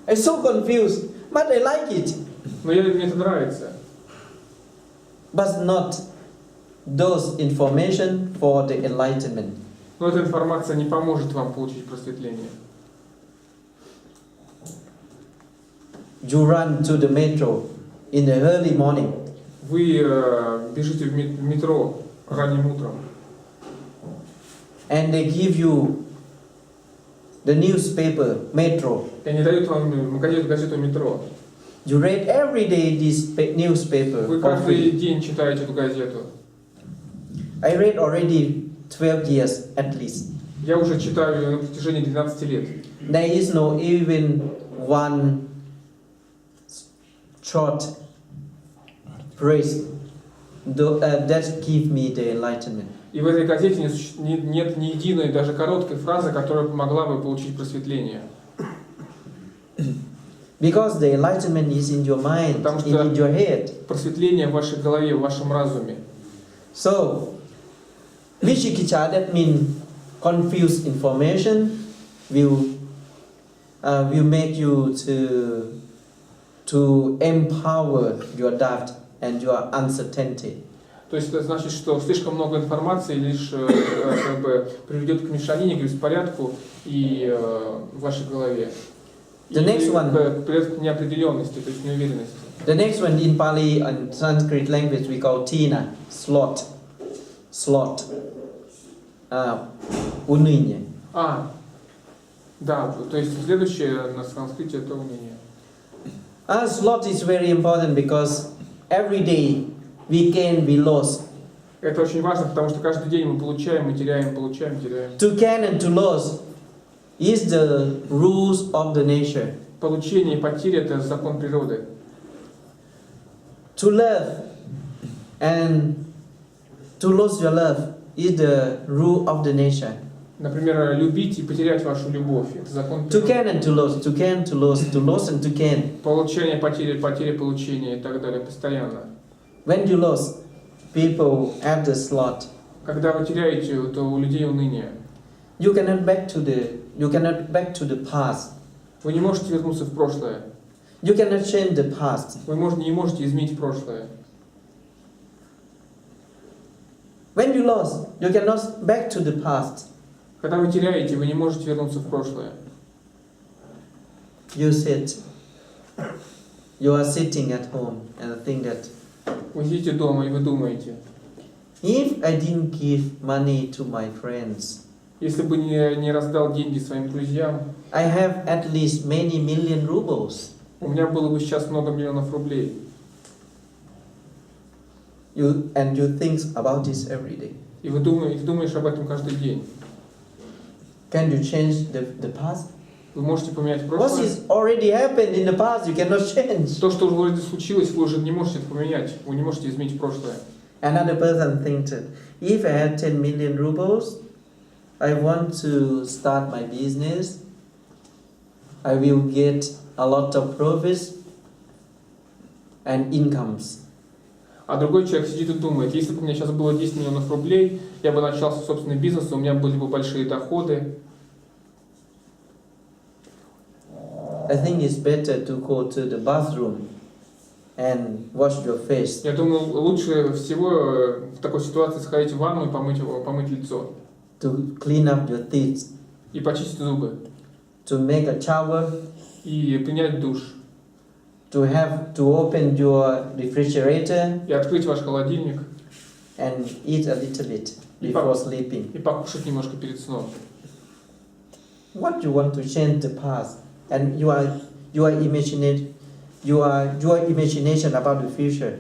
I so confused, but I like it. Но мне это нравится. But not those information for the enlightenment. Но эта информация не поможет вам получить просветление. You run to the metro in the early morning. Вы бежите в метро ранним утром. And they give you the newspaper, metro. И они дают вам газету метро. You read every day this newspaper Вы for каждый free. день читаете эту газету. I read already 12 years at least. Я уже читаю ее на протяжении 12 лет. There is no even one short phrase that give me the enlightenment. И в этой газете нет ни единой, даже короткой фразы, которая помогла бы получить просветление. Because the enlightenment is in your mind, Потому что in your head. Просветление в вашей голове, в вашем разуме. So, Vichikicha, that means confused information, will make you to empower your doubt and your uncertainty. То есть это значит, что слишком много информации лишь как бы приведет к мешанине, к беспорядку и в вашей голове. The next one. Приведет к неопределенности, то есть неуверенности. The next one in Pali and Sanskrit language we call tina, slot. Уныние. Да, то есть следующее на санскрите это уныние. Slot is very important because every day we gain, we lose Это очень важно, потому что каждый день мы получаем, мы теряем, получаем, теряем. To gain and to lose is the rules of the nature. Получение и потеря – это закон природы. To love and to lose your love is the rule of the nature. Например, любить и потерять вашу любовь – это закон To природы. gain and to lose, to gain, to lose and to gain. Получение, потеря, потеря, получение и так далее постоянно. When you lose, people have the slot. Когда вы теряете, то у людей уныние. You cannot back to the past. Вы не можете вернуться в прошлое. You cannot change the past. Вы не можете изменить прошлое. When you lose, you cannot back to the past. Когда вы теряете, вы не можете вернуться в прошлое. You sit. You are sitting at home and think that Вы сидите дома и вы думаете, if I didn't give money to my friends, если бы не раздал деньги своим друзьям, I have at least many million rubles. у меня было бы сейчас много миллионов рублей. You think about this every day. И вы думаешь об этом каждый день. Can you change the past? Вы можете поменять What прошлое. is already happened in the past, you cannot change. То, что уже случилось, вы уже не можете это поменять. Вы не можете изменить прошлое. Another person thinks that if I had 10 million rubles, I want to start my business. I will get a lot of profits and incomes. А другой человек сидит и думает, если бы у меня сейчас было 10 миллионов рублей, я бы начал собственный бизнес, у меня были бы большие доходы. I think it's better to go to the bathroom and wash your face. Я думаю, лучше всего в такой ситуации сходить в ванну и помыть лицо. To clean up your teeth. И почистить зубы. To make a shower. И принять душ. To open your refrigerator. И открыть ваш холодильник. And eat a little bit before sleeping. И покушать немножко перед сном. What you want to change the past, and your imagination about the future.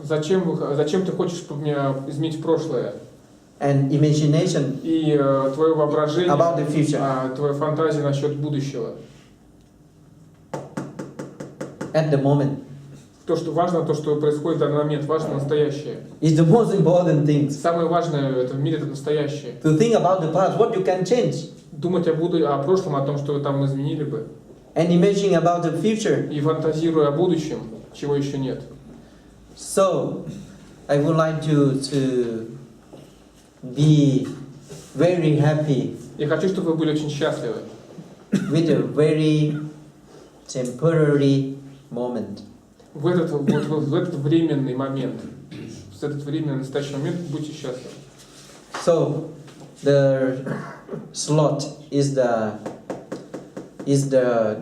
Зачем ты хочешь изменить прошлое? And imagination и твое воображение, about the future. Твоя фантазия насчет будущего. At the moment. То, что важно, то, что происходит в данный момент, важно настоящее. Is the most important thing. Самое важное в мире это настоящее. To think about the past, what you can change. Думать о прошлом, о том, что вы там изменили бы. And imagining about the future. И фантазируя о будущем, чего еще нет. So, I would like you to be very happy. Я хочу, чтобы вы были очень счастливы. With a very temporary moment. В этот временный момент, в этот временный настоящий момент будьте счастливы. So, the slot is the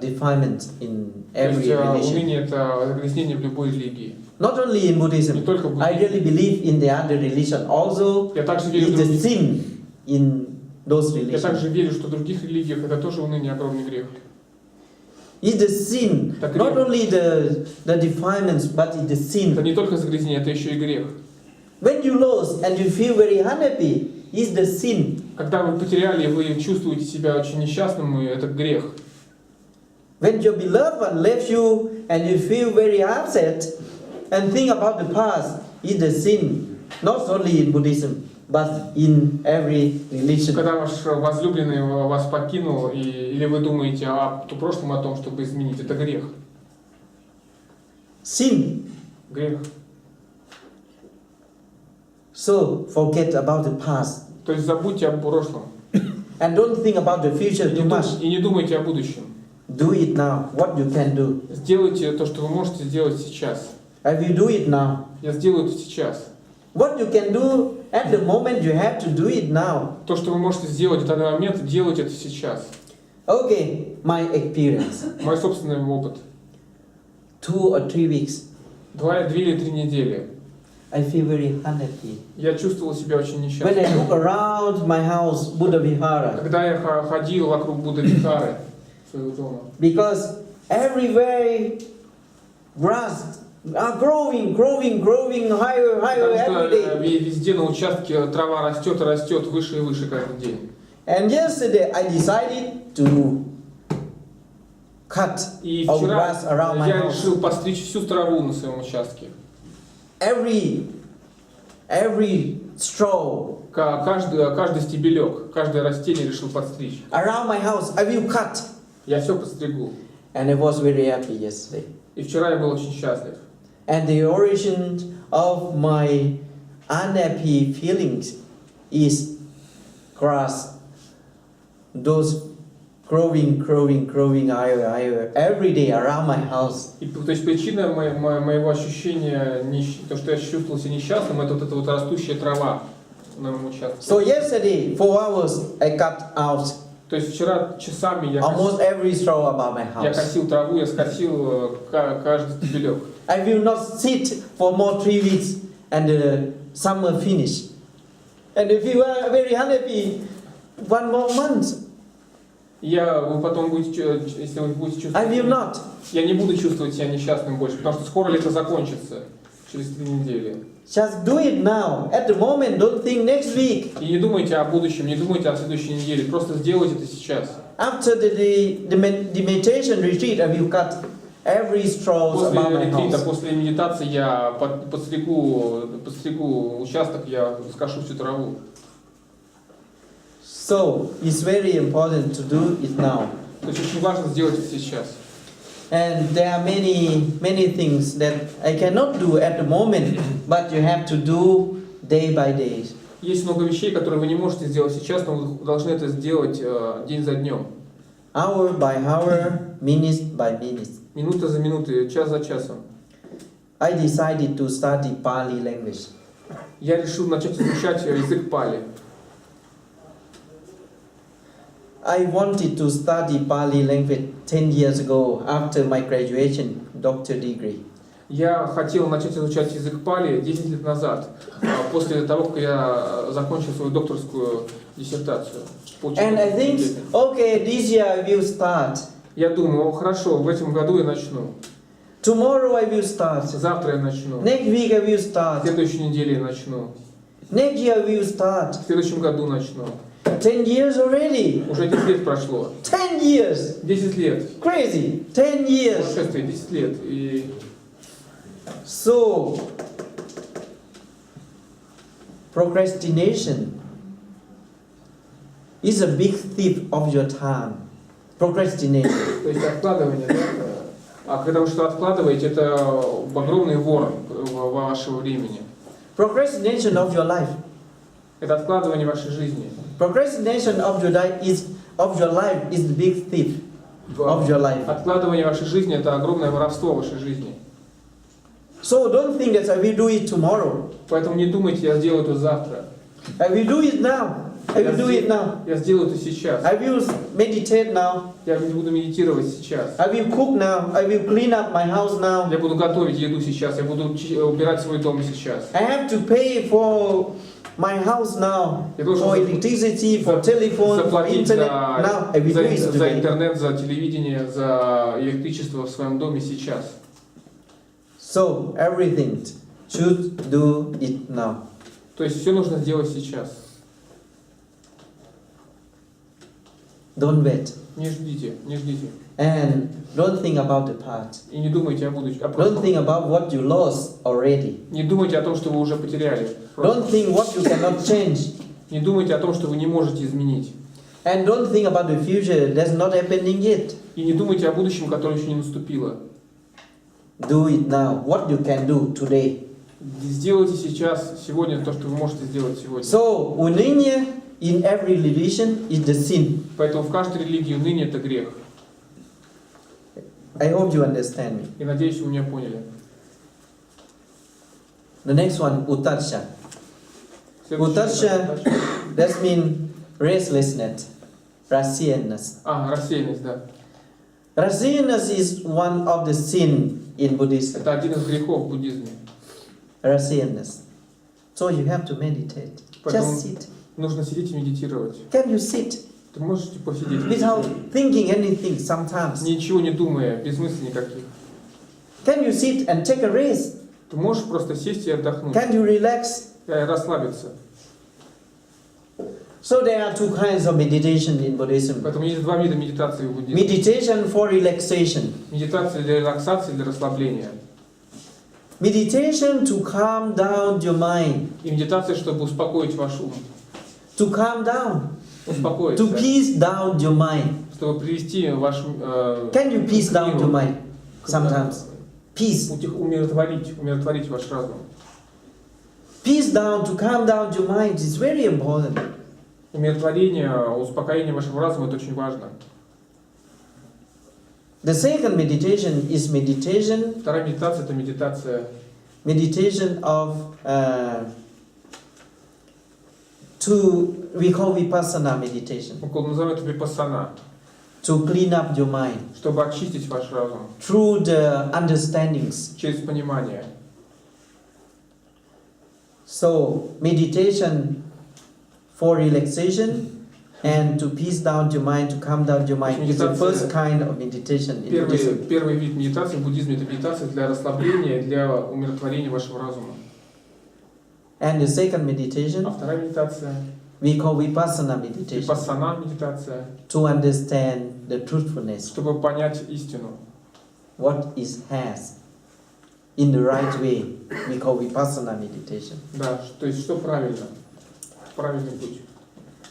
defilement in every religion. Уныние это загрязнение в любой религии. Not only in Buddhism. Не только в буддизме. I really believe in the other religion also. Я также верю is the sin in those religions. Я также верю, что в других религиях это тоже уныние, огромный грех. Is the sin, not only the defilements, but it's the sin. Это не только загрязнение, это еще и грех. When you lose and you feel very unhappy, is the sin. Когда вы потеряли, вы чувствуете себя очень несчастным, и это грех. When your beloved one left you and you feel very upset and think about the past, is the sin. Not only in Buddhism, but in every religion. Когда ваш возлюбленный вас покинул, или вы думаете о прошлом, о том, чтобы изменить, это грех. Sin. Грех. So forget about the past. То есть забудьте о прошлом. And don't think about the future too much. И не думайте о будущем. Do it now. What you can do. Сделайте то, что вы можете сделать сейчас. I will do it now. Я сделаю это сейчас. What you can do at the moment, you have to do it now. То, что вы можете сделать в данный момент, делайте это сейчас. Okay, my experience. Мой собственный опыт. 2 or 3 weeks. 2 или 3 недели. I feel very unhappy. Я чувствовал себя очень When несчастным. I look around my house, Budddhavihara. Когда я ходил вокруг Буддавихары, своего дома. Because everywhere grass are growing, higher, Потому every day. что везде на участке трава растет и растет выше и выше каждый день. And yesterday I decided to cut И our вчера grass around my я house. решил постричь всю траву на своем участке. Every straw Каждый стебелек, каждое растение решил подстричь. around my house I will cut. Я все подстригу. And I was very happy yesterday. И вчера я был очень счастлив. And the origin of my unhappy feelings is grass. Those growing higher every day around my house. И, то есть причина моего ощущения, то, что я чувствовал себя несчастным, это вот эта вот растущая трава на моем участке. So yesterday, 4 hours I cut out То есть вчера часами almost every straw about my я house. косил траву, я скосил каждый стебелек. I will not sit for more 3 weeks and the summer finish. And if you are very unhappy, 1 more month. Вы потом будете, если вы будете I will чувствовать... not. Я не буду чувствовать себя несчастным больше, потому что скоро лето закончится, через 3 недели. Just do it now. At the moment, don't think next week. И не думайте о будущем, не думайте о следующей неделе, просто сделайте это сейчас. After the meditation retreat, I will cut every straw После about my ретрита, house. после медитации я подстригу участок, я скошу всю траву. So it's very important to do it now. То есть очень важно сделать это сейчас. And there are many things that I cannot do at the moment, but you have to do day by day. Есть много вещей, которые вы не можете сделать сейчас, но вы должны это сделать день за днем. Hour by hour, minute by minute. Минута за минутой, час за часом. I decided to study Pali language. Я решил начать изучать язык пали. I wanted to study Pali language 10 years ago after my graduation doctor degree. Я хотел начать изучать язык пали 10 лет назад, после того, как я закончил свою докторскую диссертацию. And I think, okay, this year I will start. Я думаю, хорошо, в этом году я начну. Tomorrow I will start. Завтра я начну. Next week I will В start. следующей неделе я начну. Next year I will start. В следующем году начну. 10 years already. Уже 10 лет прошло. 10 years. 10 лет. Crazy. 10 years. Путешествие, 10 лет. И So, procrastination is a big thief of your time. Procrastination. то есть откладывание, да? А когда вы что-то откладываете, это огромный вор вашего времени. Procrastination of your life. Это откладывание вашей жизни. Procrastination of your life is the big thief of your life. Откладывание вашей жизни – это огромное воровство вашей жизни. So don't think that I will do it tomorrow. Поэтому не думайте, я сделаю это завтра. I will do it now. I will do it now. Я сделаю это сейчас. I will meditate now. Я буду медитировать сейчас. I will cook now. I will clean up my house now. Я буду готовить еду сейчас. Я буду убирать свой дом сейчас. I have to pay for my house now, for electricity, for telephone, for заплатить internet. Now I will do it за today. интернет, за телевидение, за электричество в своем доме сейчас. So everything should do it now. То есть все нужно сделать сейчас. Don't wait. Не ждите, не ждите. And don't think about the past. И не думайте о будущем. Don't think about what you lost already. Не думайте о том, что вы уже потеряли. Don't think what you cannot change. Не думайте о том, что вы не можете изменить. And don't think about the future that's not happening yet. И не думайте о будущем, которое еще не наступило. Do it now. What you can do today. Сделайте сейчас, сегодня, то, что вы можете сделать сегодня. So unanya in every religion is the sin. Поэтому в каждой религии уныние – это грех. I hope you understand me. И надеюсь, вы меня поняли. The next one, utarsha. Utarsha, that means restlessness, rastlessness. Рассеянность, да. Rastlessness is one of the sin in Buddhism. Это один из грехов в буддизме. Rastlessness. So you have to meditate. Поэтому Just sit. нужно сидеть и медитировать. Can you sit Ты можете посидеть, without thinking anything sometimes? ничего не думая, без мыслей никаких. Can you sit and take a rest? Ты можешь просто сесть и отдохнуть, Can you relax? и расслабиться. So there are two kinds of meditation in Buddhism. Поэтому есть два вида медитации в буддизме. Meditation for relaxation. Медитация для релаксации, для расслабления. Meditation to calm down your mind. И медитация, чтобы успокоить ваш ум. To calm down. Успокоиться. To peace down your mind. Чтобы привести ваш... Can you peace down your mind? Sometimes. Peace. Умиротворить ваш разум. Peace down, to calm down your mind is very important. Умиротворение, успокоение вашего разума — это очень важно. The second meditation is meditation. Вторая медитация — это медитация. Meditation of we call vipassana meditation. Мы называем это випассана. To clean up your mind. Чтобы очистить ваш разум. Through the understandings. Через понимание. So meditation for relaxation and to peace down your mind, to calm down your mind is the first kind of meditation in Buddhism. Первый вид медитации в буддизме — это медитация для расслабления, для умиротворения вашего разума. And the second meditation, А вторая медитация we call vipassana meditation. Випассана медитация. To understand the truthfulness. Чтобы понять истину. What is has in the right way, we call vipassana meditation. Да, то есть что правильно, правильный путь.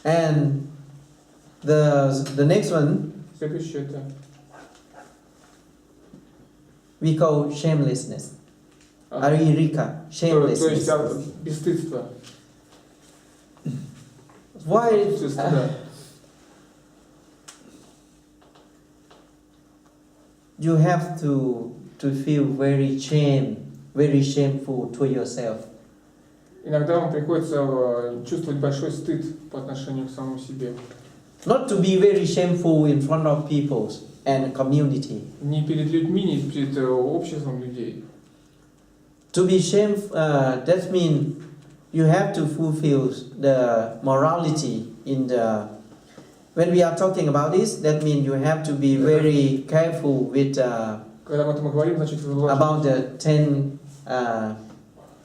And the next one, Следующее — это we call shamelessness. Aririka, то есть shamelessness. бесстыдство. Why? You have to feel very shameful to yourself. Иногда вам приходится чувствовать большой стыд по отношению к самому себе. Not to be very shameful in front of people and community. Не перед людьми, не перед обществом людей. To be shameful, that means you have to fulfill the morality in the. When we are talking about this, that means you have to be very careful with. Когда мы это говорим, значит, вы about the 10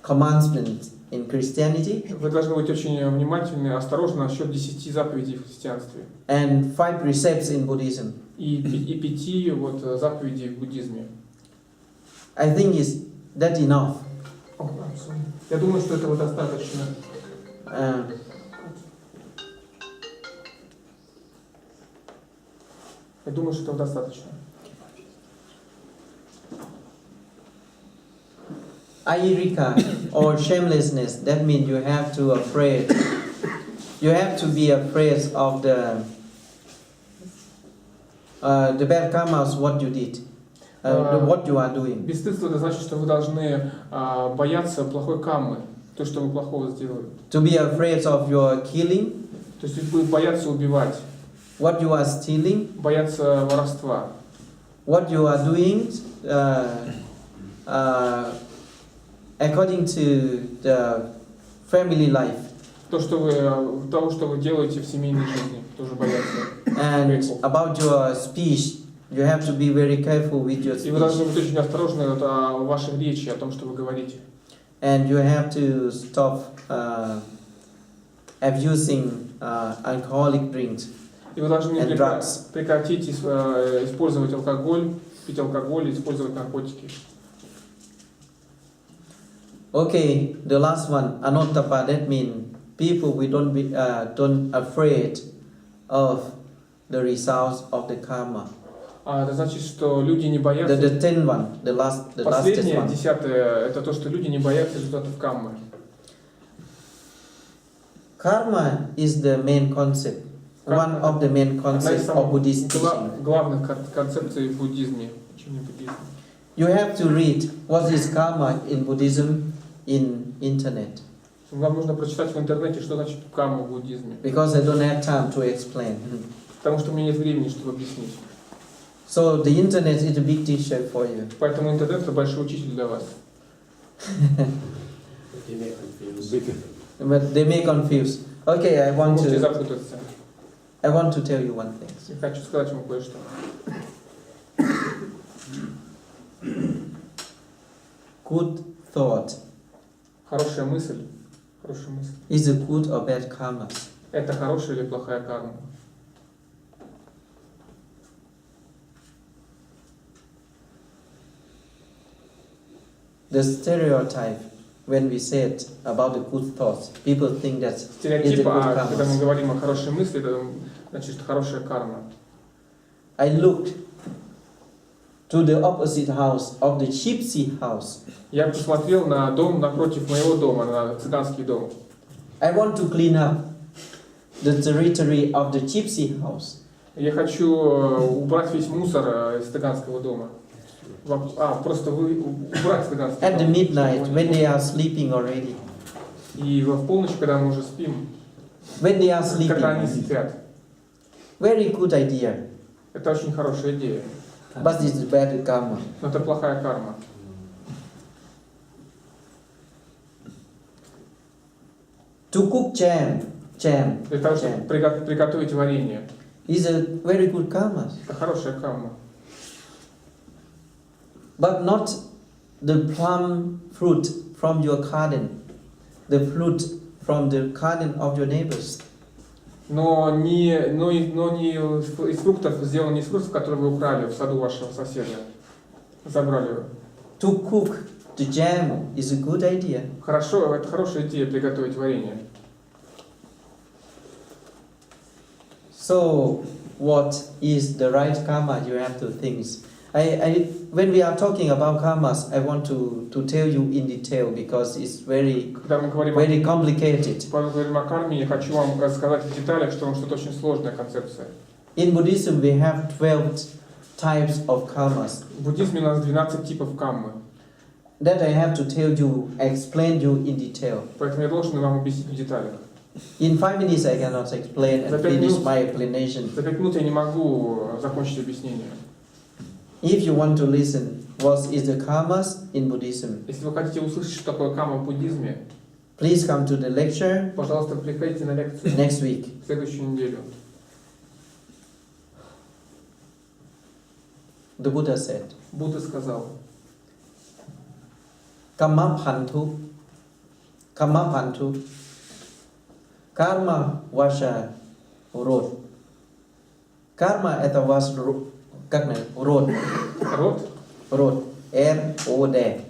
commandments in Christianity. Вы должны быть очень внимательны, осторожны насчет 10 заповедей в христианстве. And 5 precepts in Buddhism. И 5 вот заповедей в буддизме. I think is that enough. Я думаю, что этого достаточно. Я думаю, что этого достаточно. Ayirika or shamelessness, that means you have to be afraid of the bad karmas, what you did, what you are doing. Бесстыдство — это значит, что вы должны бояться плохой каммы, то, что вы плохого сделали. To be afraid of your killing. То есть вы бояться убивать. What you are stealing. Бояться воровства. What you are doing. According to the family life. Того, что вы делаете в семейной жизни, тоже бояться. And about your speech, you have to be very careful with your speech. И вы должны быть очень осторожны о вашей речи, о том, что вы говорите. And you have to stop abusing alcoholic drinks. И вы должны and drugs. Прекратить использовать алкоголь, пить алкоголь и использовать наркотики. Okay, the last one, anottapa, that means people we don't afraid of the results of the karma. Это значит, что люди не боятся. The 10th one, the lastest one. Последнее, 10-е, это то, что люди не боятся результатов каммы. Karma is the main concept, one of the main concepts of Buddhist teaching. Главных концепций в буддизме. You have to read what is karma in Buddhism in internet. Вам нужно прочитать в интернете, что значит камма в буддизме. Because I don't have time to explain. Потому что у меня нет времени, чтобы объяснить. So the internet is a big teacher for you. Поэтому интернет — это большой учитель для вас. But they may confuse. Okay, I want запутаться. to tell you one thing. Я хочу сказать вам кое-что. good thought Хорошая мысль. is a good or bad karma. Это хорошая или плохая карма? The stereotype when we said about the good thoughts, people think that it's a Стереотип, good когда мы karma. говорим о хорошей мысли, это значит хорошая карма. I looked to the opposite house of the gypsy house. Я посмотрел на дом напротив моего дома, на цыганский дом. I want to clean up the territory of the gypsy house. Я хочу убрать весь мусор из цыганского дома. Просто убрать цыганский At the дом. midnight, when they are sleeping already. И в полночь, когда мы уже спим, When they are когда они sleeping. спят. Very good idea. Это очень хорошая идея. But it's bad karma. Но это плохая карма. To cook jam Для того, чтобы приготовить варенье. is a very good karma. Это хорошая карма. But not the plum fruit from your garden, the fruit from the garden of your neighbors. Но не из фруктов, сделано не из фруктов, которые вы украли в саду вашего соседа. Забрали его. To cook the jam is a good idea. Хорошо, это хорошая идея приготовить варенье. So, what is the right karma? You have to think. When we are talking about karmas, I want to tell you in detail because it's very Когда мы говорим complicated. о карме, я хочу вам рассказать в деталях, что это очень сложная концепция. In Buddhism, we have 12 types of karmas. В буддизме у нас 12 типов каммы. That I have to tell you, explain you in detail. Поэтому я должен вам объяснить в деталях. In 5 minutes, I cannot explain and finish my explanation. За 5 минут я не могу закончить объяснение. If you want to listen, what is the karmas in Buddhism? Если вы хотите услышать, что такое камма в буддизме, Please come to the lecture пожалуйста, приходите на лекцию next week. в следующую неделю. The Buddha said, Будда сказал: Kammapantu, karma ваша род. Карма это ваш род. Род. Род? Род. R-O-D.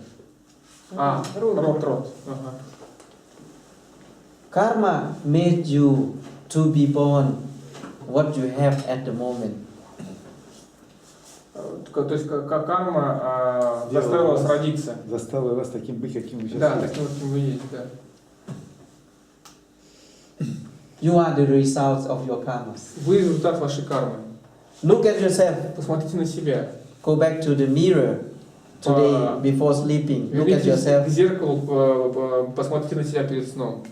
Род. Ага. Karma made you to be born what you have at the moment. То есть карма заставила вас родиться. Заставила вас таким быть, каким вы сейчас Да, есть. таким, каким вы есть, да. You are the result of your karmas. Вы результат вашей кармы. Look at yourself. Посмотрите на себя. Go back to the mirror today before sleeping. Look at Вернитесь yourself. к зеркалу, посмотрите на себя перед сном.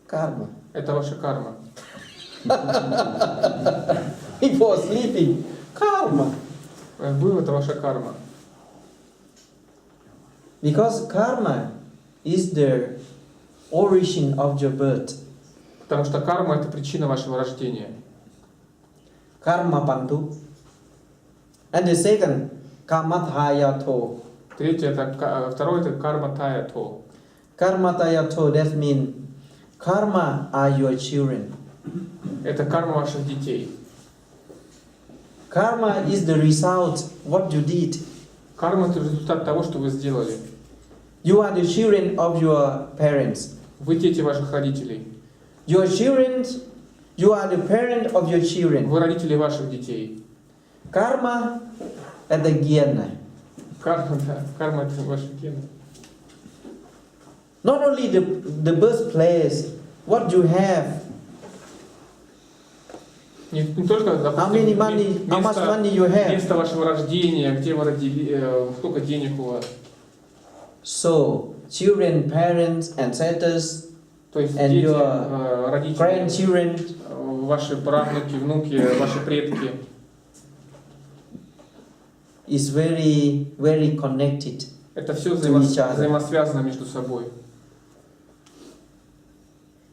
Karma. Это ваша карма. Before sleeping. Karma. Вы — это ваша карма. Because karma is the origin of your birth. Потому что карма — это причина вашего рождения. Karma pantu. And the second, karmathayato. Третье, второе — это карма таято. Karmathayato, that means karma are your children. Это карма ваших детей. Karma is the result what you did. Карма — это результат того, что вы сделали. You are the children of your parents. Вы дети ваших родителей. Your children, you are the parent of your children. Вы родители ваших детей. Karma это гены. Карма, да. Карма — это ваши гены. Not only the birthplace, what you have, Не только, how many money, how much money you have. место вашего рождения, где вы родили, сколько денег у вас. So, children, parents, ancestors, То есть and дети, your родители, grandchildren, ваши правнуки, внуки, ваши предки. is very, very connected. Это все To each other. взаимосвязано между собой.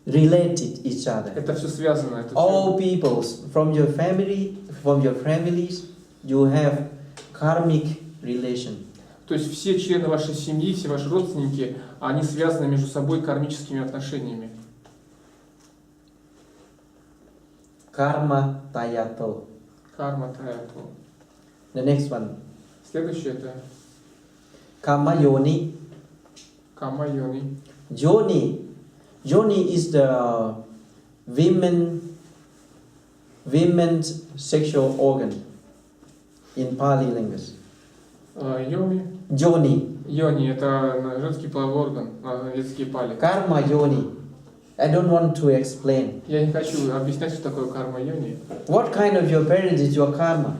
Related each other. Это все связано. Это All всё. peoples from your family, from your families, you have karmic relation. То есть все члены вашей семьи, все ваши родственники, они связаны между собой кармическими отношениями. Karma tayato. Карма таято. The next one. Следующее это Karma yoni. кама йони. Yoni. Yoni is the women's sexual organ in Pali language. Йони. Yoni. Йони это женский половой орган на языке пали. Karma yoni. I don't want to explain. Я не хочу объяснять, что такое карма йони. What kind of your parents is your karma?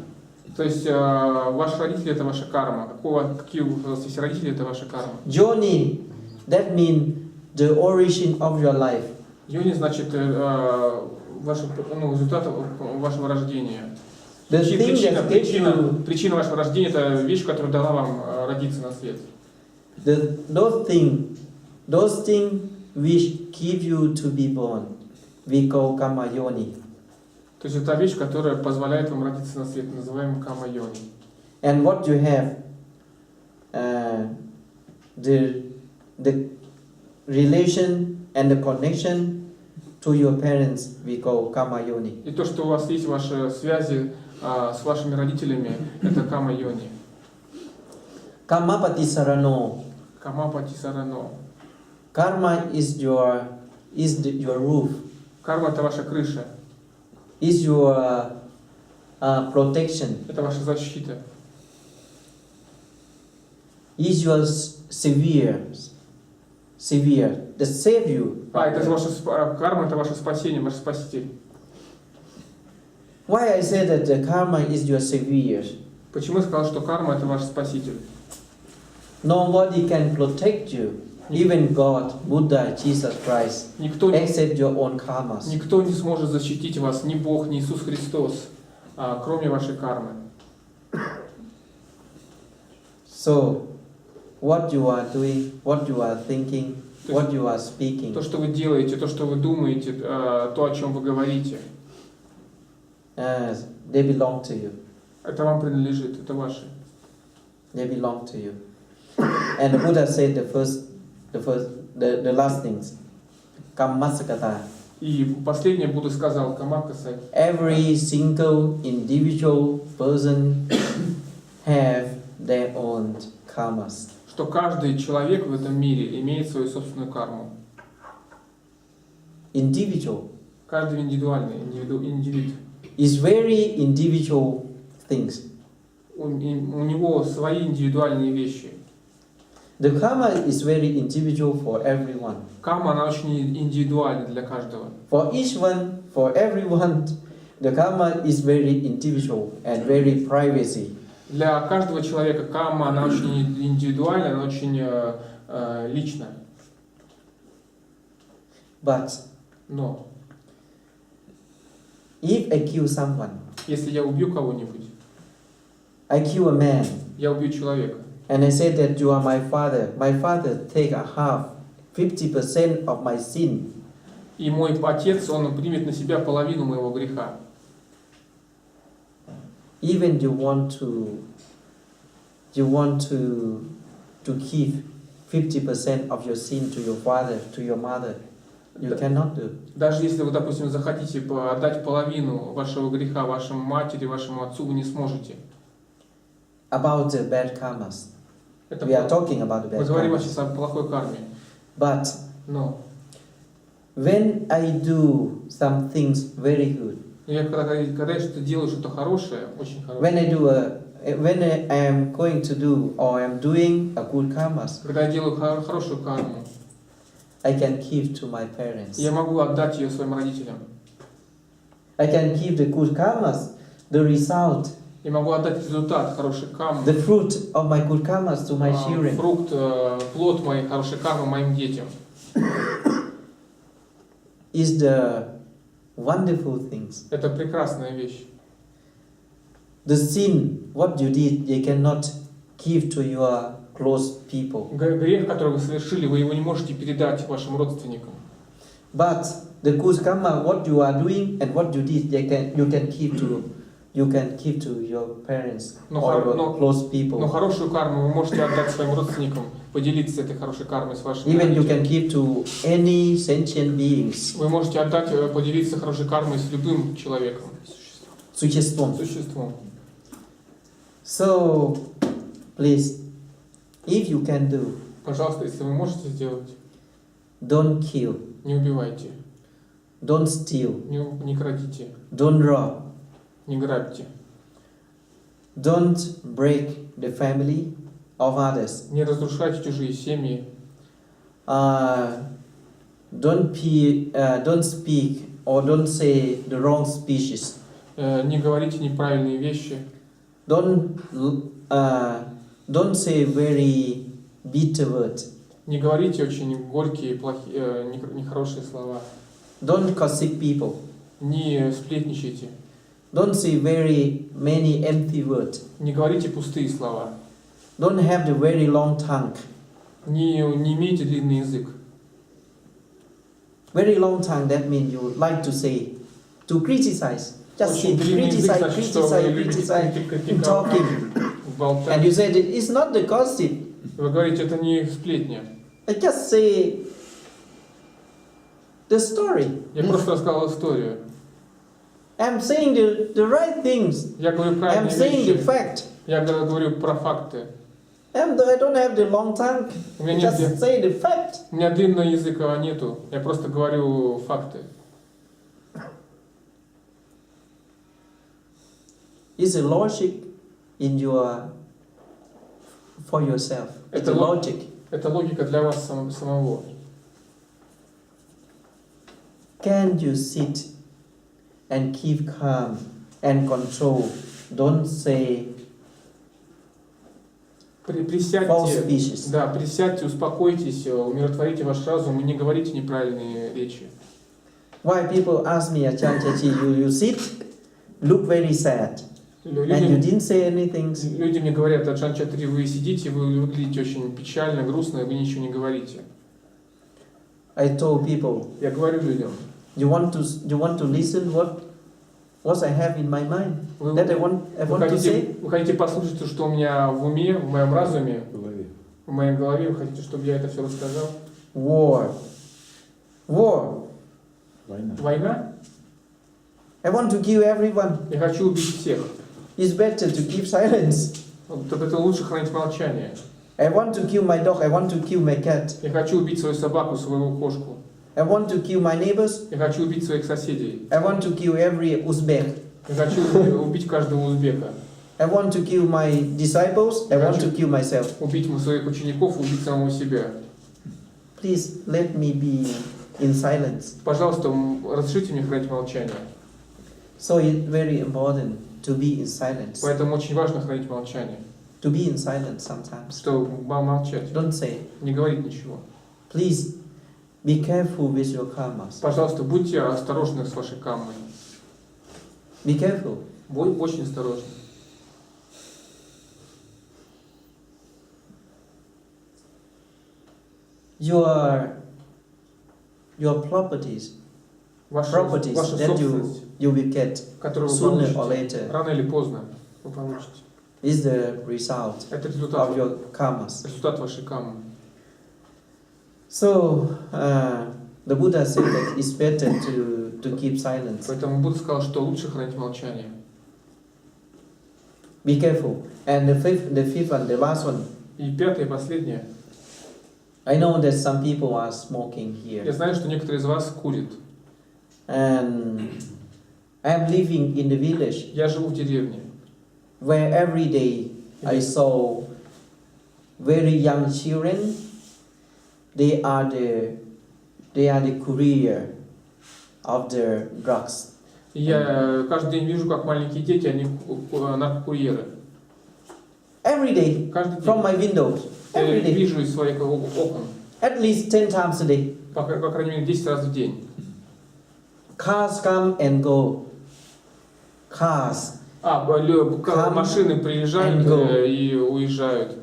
То есть ваши родители это ваша карма. Какие у вас есть родители, это ваша карма. Yoni, that means the origin of your life. Йони значит результат вашего рождения. The thing that gave you, Причина вашего рождения это вещь, которая дала вам родиться на свет. those things which give you to be born, we call karma yoni. То есть это вещь, которая позволяет вам родиться на свет, называемая кама йони. And what you have, the relation and the connection to your parents, we call karma yoni. И то, что у вас есть ваши связи с вашими родителями, это кама йони. Karma patisarano. Кама патисарано. Karma is your roof, Карма это ваша крыша, is your protection, это ваша защита, is your severe, that save you. это ваша карма, это ваше спасение, ваш спаситель. Why I say that the karma is your severe? Почему я сказал, что карма это ваш спаситель? Nobody can protect you, even God, Buddha, Jesus Christ, except your own karmas. Никто не сможет защитить вас, ни Бог, ни Иисус Христос, кроме вашей кармы. So, what you are doing, what you are thinking, what you are speaking, То, что вы делаете, то, что вы думаете, то, о чем вы говорите, they belong to you. это вам принадлежит, это ваше. They belong to you. And the Buddha said the last things. Kammasakata. И последнее Будда сказал, камакаса. Every single individual person have their own karmas. Что каждый человек в этом мире имеет свою собственную карму. Individual. Каждый индивидуальный, индивид. Is very individual things. У него свои индивидуальные вещи. The karma is very individual for everyone. Карма, она очень индивидуальна для каждого. For each one, for everyone, the karma is very individual and very privacy. Для каждого человека карма, она очень индивидуальна, она очень личная. Но if I kill someone, если я убью кого-нибудь, I kill a man, я убью человека, and I say that you are my father take a half, 50% of my sin. и мой отец, он примет на себя половину моего греха. Even you want to give 50% of your sin to your father, to your mother, you cannot do. Даже если вы, допустим, захотите отдать половину вашего греха вашему матери, вашему отцу, вы не сможете. About the bad karmas. We are talking about the bad Мы говорим karmas. сейчас о плохой карме. Но when I do some things very good, Когда я что-то делаю, что-то хорошее, очень хорошее. when I am going to do or I am doing a good karmas, Когда я делаю хорошую карму, I can give to my parents. я могу отдать ее своим родителям. I can give the good karmas, the result, Я могу отдать результат хорошей кармы, the fruit of my good karmas to my children. фрукт, плод моей хорошей кармы моим детям. Is the wonderful things. Это прекрасная вещь. The sin, what you did, you cannot give to your close people. Грех, который вы совершили, вы его не можете передать вашим родственникам. But the good karma, what you are doing and what you did, you can give you can give to your parents Но or хор- your но- close Но people. хорошую карму вы можете отдать своим родственникам, поделиться этой хорошей кармой с вашими Even you родителями. can give to any sentient beings, Вы можете отдать, поделиться хорошей кармой с любым человеком, существом. существом. So, please, if you can do, Пожалуйста, если вы можете сделать, don't kill, не убивайте, don't steal, не крадите, don't rob, не грабьте, don't break the family of others, не разрушайте чужие семьи, don't speak or don't say the wrong speeches, не говорите неправильные вещи, don't say very bitter words, не говорите очень горькие, плохие, нехорошие слова, don't gossip people, не сплетничайте, don't say very many empty words, не говорите пустые слова, don't have the very long tongue. не имейте длинный язык. Very long tongue, that means you like to say, to criticize. Just say, Очень длинный язык, criticize, значит, что вы любите criticize, критиковать, talking. And болтать. you said it's not the gossip. Вы говорите, это не сплетня. I just say the story. Я просто рассказал историю. I'm saying the right things. Я говорю I'm правильные saying the вещи. fact. Я говорю про факты. I don't have the long tongue. У меня нет, Just say the fact. у меня длинного языка нету. Я просто говорю факты. It's a logic in for yourself. It's a logic. Это логика для вас самого. Can you sit and keep calm and control? Don't say false Присядьте, speeches. да, присядьте, успокойтесь, умиротворите ваш разум и не говорите неправильные речи. Why people ask me, Ajahn Chachri, you sit, look very sad, and you Люди, didn't say anything. люди мне говорят, Аджан Чатри, вы сидите, вы выглядите очень печально, грустно, вы ничего не говорите. I told people, Я говорю людям, you want to listen what I have in my mind, вы, that I want to say. вы хотите послушать, что у меня в уме, в моем разуме, в голове. в моей голове, вы хотите, чтобы я это все рассказал? War. Война. Война? I want to kill everyone. Я хочу убить всех. It's better to keep silence. Так это лучше хранить молчание. I want to kill my dog. I want to kill my cat. Я хочу убить свою собаку, свою кошку. I want to kill my neighbors. Я хочу убить своих соседей. I want to kill every Uzbek. Я хочу убить каждого узбека. I want to kill my disciples. I want to kill myself. Убить своих учеников, убить самого себя. Please let me be in silence. Пожалуйста, разрешите мне хранить молчание. So it's very important to be in silence. Поэтому очень важно хранить молчание. To be in silence sometimes. Чтобы молчать. Don't say. Не говорить ничего. Please be careful with your karmas. Пожалуйста, будьте осторожны с вашей каммой. Be careful. Будь очень осторожны. Your properties Ваша that собственность, you will get которую вы sooner or получите, later рано или поздно вы получите. is the result Это of результат your karmas. вашей каммы. So the Buddha said that it's better to keep silence. Поэтому Будда сказал, что лучше хранить молчание. Be careful. And the fifth one, the last one. И пятое, последнее. I know that some people are smoking Я here. знаю, что некоторые из вас курят. And I'm living in the village Я живу в деревне, where every day I saw very young children. They are the courier of the drugs. и я каждый день вижу, как маленькие дети, они наркокурьеры. Every day, Каждый from день my windows. я Every day. вижу из своих окон, At least 10 times a day. по крайней мере 10 раз в день. Cars come and go. Cars. Машины приезжают and go. И уезжают.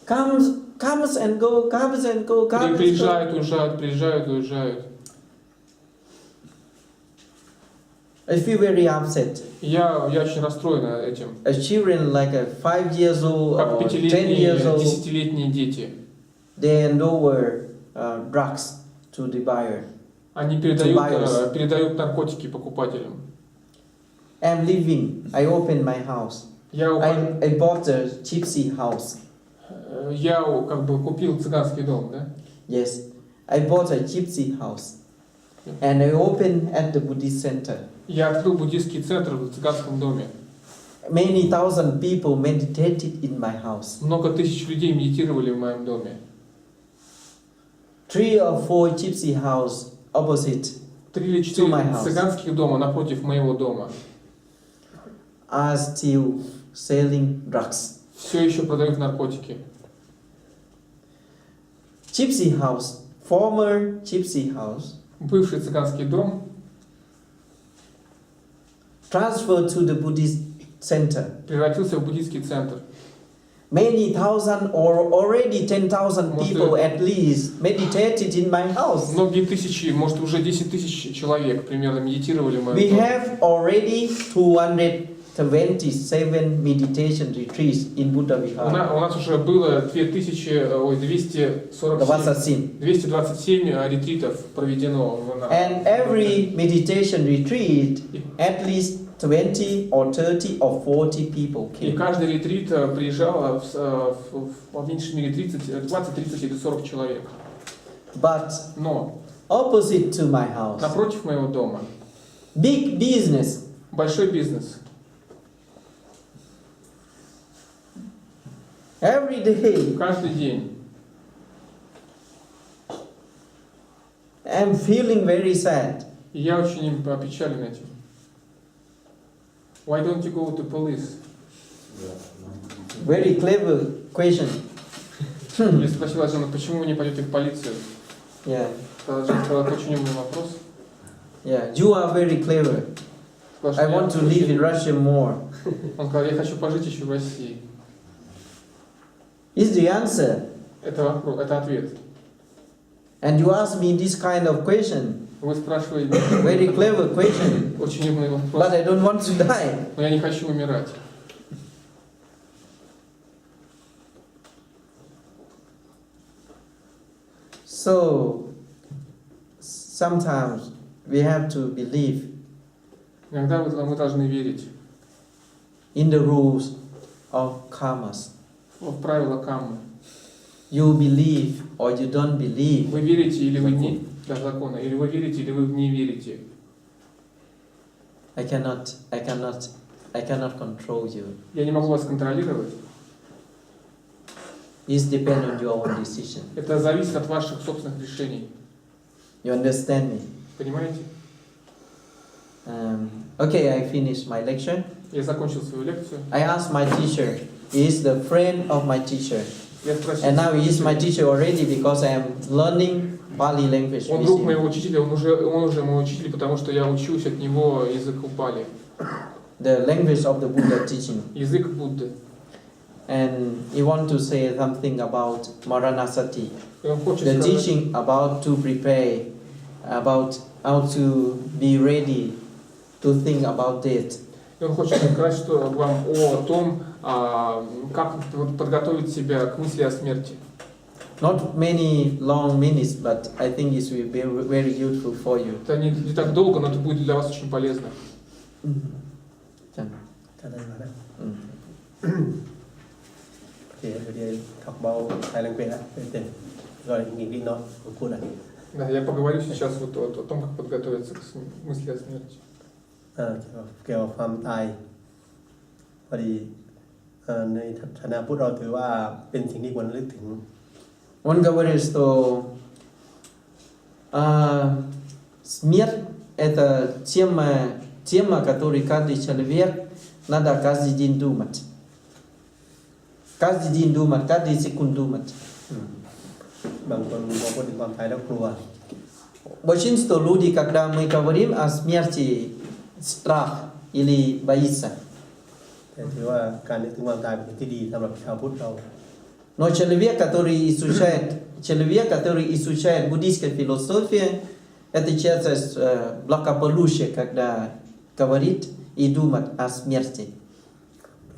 comes and go, comes and go, comes and go. Приезжают, уезжают, приезжают, уезжают. I feel very upset. Я очень расстроен этим. As children like 5 years old Как or 10 5-летние, years old, 10-летние дети. they hand over drugs to the buyer. Они передают наркотики покупателям. I'm leaving. I opened my house. I bought a gypsy house. Я как бы купил цыганский дом, да? Yes, I bought a gypsy house, and I opened at the Buddhist center. Я открыл буддийский центр в цыганском доме. Many thousand people meditated in my house. Много тысяч людей медитировали в моем доме. 3 or 4 gypsy house opposite 3 или 4 цыганских дома напротив моего дома are still selling drugs. Все еще продают наркотики. Gypsy house, former gypsy house, Бывший цыганский дом transferred to the Buddhist center. превратился в буддийский центр. Many thousand or already 10,000 people at least meditated in my house. Многие тысячи, может уже 10 тысяч человек примерно медитировали в моем We доме. have already 227 meditation retreats in Buddavikara. У нас уже было 227 ретритов проведено. And every meditation retreat, at least 20 or 30 or 40 people И came. каждый ретрит приезжало по меньшей мере 20, 30 или 40 человек. But Но opposite to my house, напротив моего дома big business. большой бизнес. Every day, Каждый день. I'm feeling very sad. И я очень опечален этим. Why don't you go to police? Very clever question. Я спросила жена, почему вы не пойдете в полицию? Yeah, Жена сказала, это очень умный вопрос. yeah. You are very clever. I want to live in Russia more. Он сказал, я хочу пожить еще в России. Is the answer. Это вопрос, это ответ. And you ask me this kind of question. Вы спрашиваете, Very clever question. очень умный But вопрос, I don't want to die. но я не хочу умирать. So sometimes we have to believe Иногда мы должны верить in the rules of karmas. в правила каммы. You believe or you don't believe. Вы верите или вы не, да, закона, или вы верите, или вы не верите. I cannot control you. Я не могу вас контролировать. It depends on your own decision. Это зависит от ваших собственных решений. You understand me? Понимаете? Okay, I finished my lecture. Я закончил свою лекцию. I asked my teacher. He is the friend of my teacher. Я спросил, And now he is my teacher already because I am learning Pali language. он with друг him. моего учителя, он уже мой учитель, потому что я учусь от него языку Пали. The language of the Buddha teaching. Язык Будды. And he want to say something about Maranasati. И он хочет The сказать, teaching about to prepare, about how to be ready to think about death. и он хочет сказать что вам о том, как подготовить себя к мысли о смерти. Not many long minutes, but I think it will be very useful for you. Это не так долго, но это будет для вас очень полезно. Chan. ถ้าได้มานะ Mm. โอเคเดี๋ยวขับเบาไทยแลงเกจนะเป็นก็อีกนิดเนาะผมพูดอ่ะ Да, я поговорю сейчас вот о том, как подготовиться к мысли о смерти. เกี่ยวกับความตายพอดีในฐานะพุทธเราถือว่าเป็นสิ่งที่ควรระลึกถึง Он говорит, что смерть это тема, которой каждый человек надо каждый день думать. Каждый день думать, каждый секунд думать. บางคนพอพูดถึงความตายแล้วกลัว Большинство людей, когда мы говорим о смерти, страх или боится. แต่ถือว่าการนึกถึงความตายเป็นสิ่งที่ดีสำหรับชาวพุทธเรา Но человек, который изучает буддийскую философию, это часто благополучие, когда говорит и думает о смерти.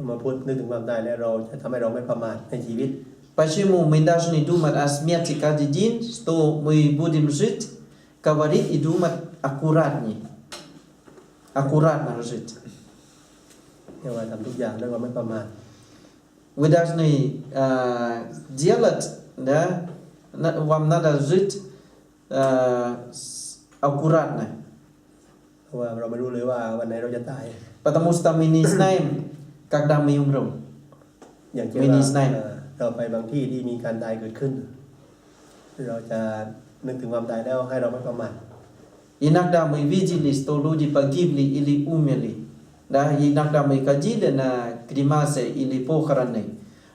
มาพูดนึกถึงความตายแล้วเราจะทำให้เราไม่ประมาทในชีวิต Почему мы должны думать о смерти каждый день, что мы будем жить, говорить и думать аккуратнее, аккуратно жить. เรียกว่าทำทุกอย่างด้วยความไม่ประมาท Вы должны делать, да, вам надо жить аккуратно. เพราะว่าเราไม่รู้เลยว่าวันไหนเราจะตาย Потому что мы не знаем, когда мы умрем. อย่างเช่นว่าเราไปบางที่ที่มีการตายเกิดขึ้นเราจะนึกถึงความตายแล้วให้เราไม่ประมาท Иногда мы видели, что люди погибли или умерли. Да, иногда мы ходили на кремации или похороны.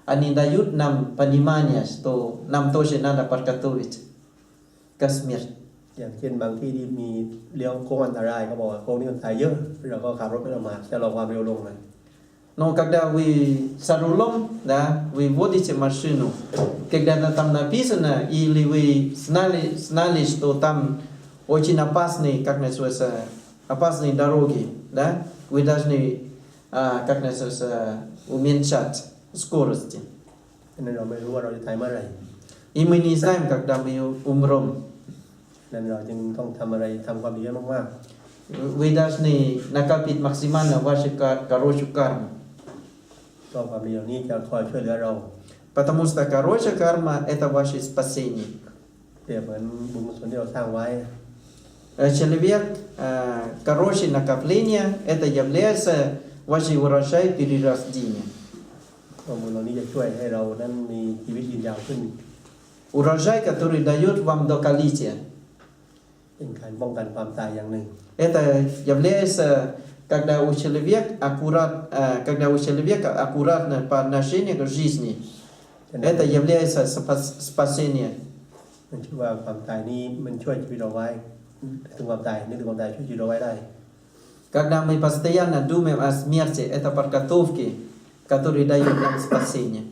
Они дают нам понимание, что нам тоже надо подготовить к смерти. อย่างเช่นบางที่ที่มีเลี้ยวโค้งอันตรายเขาบอกว่าโค้งนี้คนตายเยอะเราก็ขับรถไม่ประมาทชะลอความเร็วลงเลย Но когда вы за рулем, да, вы водите машину, когда там написано, или вы знали, что там очень опасные, как называется, опасные дороги, да, вы должны, как называется, уменьшать скорости. นั้นเราไม่รู้ว่าเราจะตายเมื่อไหร่ И мы не знаем, когда мы умрем. นั้นเราจึงต้องทำอะไรทำความดีมาก Вы должны накопить максимально вашу хорошую карму. ๆก็ความดีเหล่านี้จะคอยช่วยเหลือเรา Потому что хорошая карма – это ваше спасение. เปรียบเหมือนบุญกุศลที่เราสร้างไว้ Человек, хорошее накопление – это является вашей урожай перерождения. ความบุญเหล่านี้จะช่วยให้เรานั้นมีชีวิตยืนยาวขึ้น Урожай, который дает вам долголетие. เป็นการป้องกันความตายอย่างหนึ่ง Это является, когда у человека аккуратно по отношению к жизни. Это является спасением. มันชื่อว่าความตายนี้มันช่วยชีวิตเราไว้ถึงความตายนึกถึงความตายช่วยชีวิตเราไว้ได้ Когда мы постоянно думаем о смерти, это подготовки, которые дают нам спасение.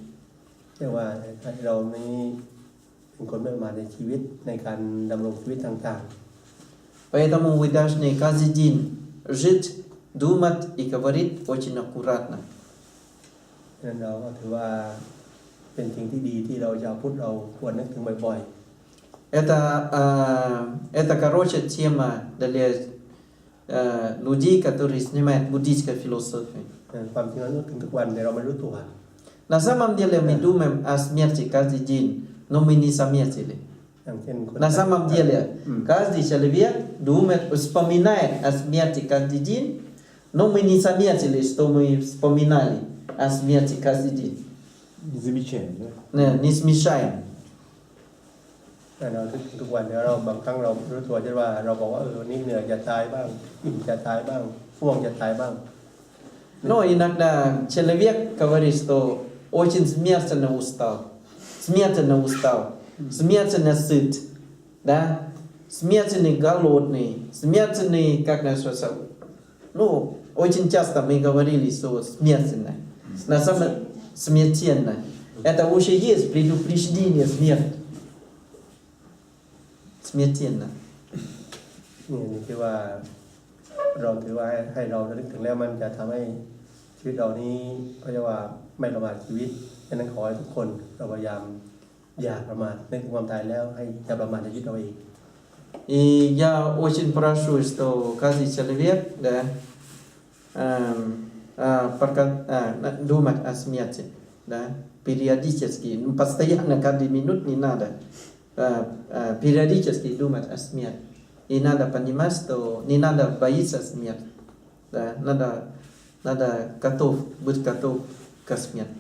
เรียกว่าเรานี้เป็นคนไม่ประมาทในชีวิตในการดำรงชีวิตต่าง Поэтому вы должны каждый день жить, думать и говорить очень аккуратно. ๆนั้นเราก็ถือว่าเป็นสิ่งที่ดีที่เราชาวพุทธเราควรนึกถึงบ่อย Это хорошая тема для людей, которые занимаются буддийской философией. ๆความจริงแล้วนึกถึงทุกวันแต่เราไม่รู้ตัว На самом деле мы думаем о смерти каждый день, но мы не заметили. อย่างเช่นคน На самом деле каждый человек думает, вспоминает о смерти каждый день, но мы не заметили, что мы вспоминали о смерти каждый день. Не замечаем, да? Не смешаем. เราทุกวันเดี๋ยวเราบางครั้งเรารู้ตัวใช่ว่าเราบอกว่าวันนี้เหนื่อยจะตายบ้างอิ่มจะตายบ้างง่วงจะตายบ้าง Но иногда человек говорит, что очень смертельно устал, смертельно сыт, да, смертельно голодный, смертельный, как называется, ну, очень часто мы говорили, что смертельно, на самом деле смертельно. Это уже есть предупреждение смерти. Смертельно. นี่คือว่าเราถือว่าให้เรานึกถึงแล้วมันจะทำให้ชีวิตเรานี้ก็จะว่าไม่ประมาทชีวิตฉะนั้นขอให้ทุกคนเราพยายามอย่าประมาทนึกถึงความตายแล้วให้อย่าประมาทในชีวิตเราเอง И я очень прошу, что каждый человек, да, думать о смерти, да, периодически, постоянно, каждый минут не надо, периодически думать о смерти. И надо понимать, что не надо бояться смерти, да, надо быть готов к смерти.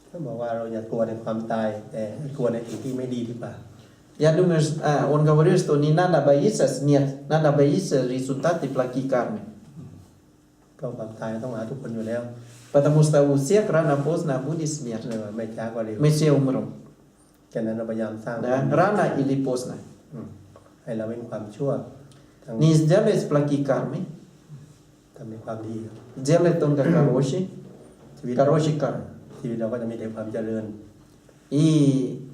เขาบอกว่าเราอย่ากลัวในความตายแต่ให้กลัวในสิ่งที่ไม่ดีดีกว่า Я думаю, он говорил, что не надо бояться смерти, надо бояться результаты плохой кармы. เพราะความตายต้องมาทุกคนอยู่แล้ว Потому что у всех рано-поздно будет смерть. ไม่ช้ากว่าเร็ว Мы все умрем. ฉะนั้นเราพยายามสร้าง Да? Рано или поздно. ให้เราเป็นความชั่วทั้ง Не сделать плохие кармы, ทำในความดี делать только хороший ชีวิต кармы. ชีวิตเราก็จะมีแต่ความเจริญ И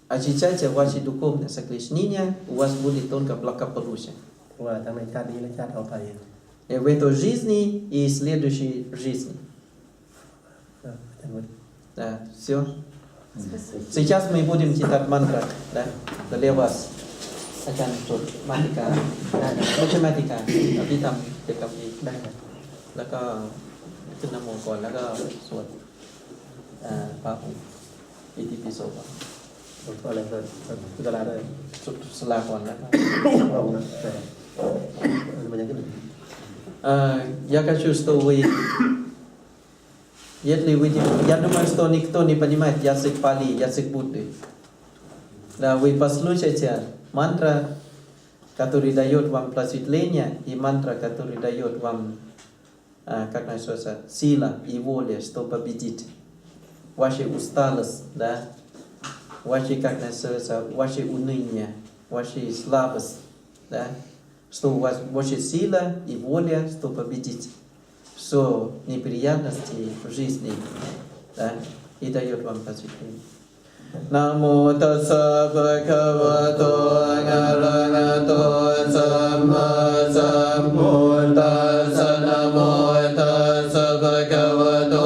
ощущайте ваши духовные соглашения, у вас будет только благополучие. ว่าทั้งในชาตินี้และชาติต่อไป И в этой жизни и следующей жизни. อาจารย์วุฒิ Да, все. Сейчас мы будем читать мантру, да, для вас. อาจารย์จดมาติกาไม่ใช่มาติกาพี่ทำเป็นคำนี้ได้ครับแล้วก็ขึ้นนะโมก่อนแล้วก็สวดพระองค์อิติปิโสก่อน ผมก็เลยพุทธลาด้วย สุดสลาก่อนแล้วก็ เรานะแต่มันยังขึ้น Я хочу, что вы, если вы, я думаю, что никто не понимает язык Пали, язык Будды. Да, вы послушайте мантра, который дает вам просветление, и мантра, который дает вам, как называется, сила и воля, чтобы победить ваши усталость, да, ваши, как называется, ваши уныние, ваши слабость, да, что у вас больше сила и воля, чтобы победить все неприятности в жизни, да, и дает вам просветление. Намо тасса бхагавато арахато самма самбуддасса. Намо тасса бхагавато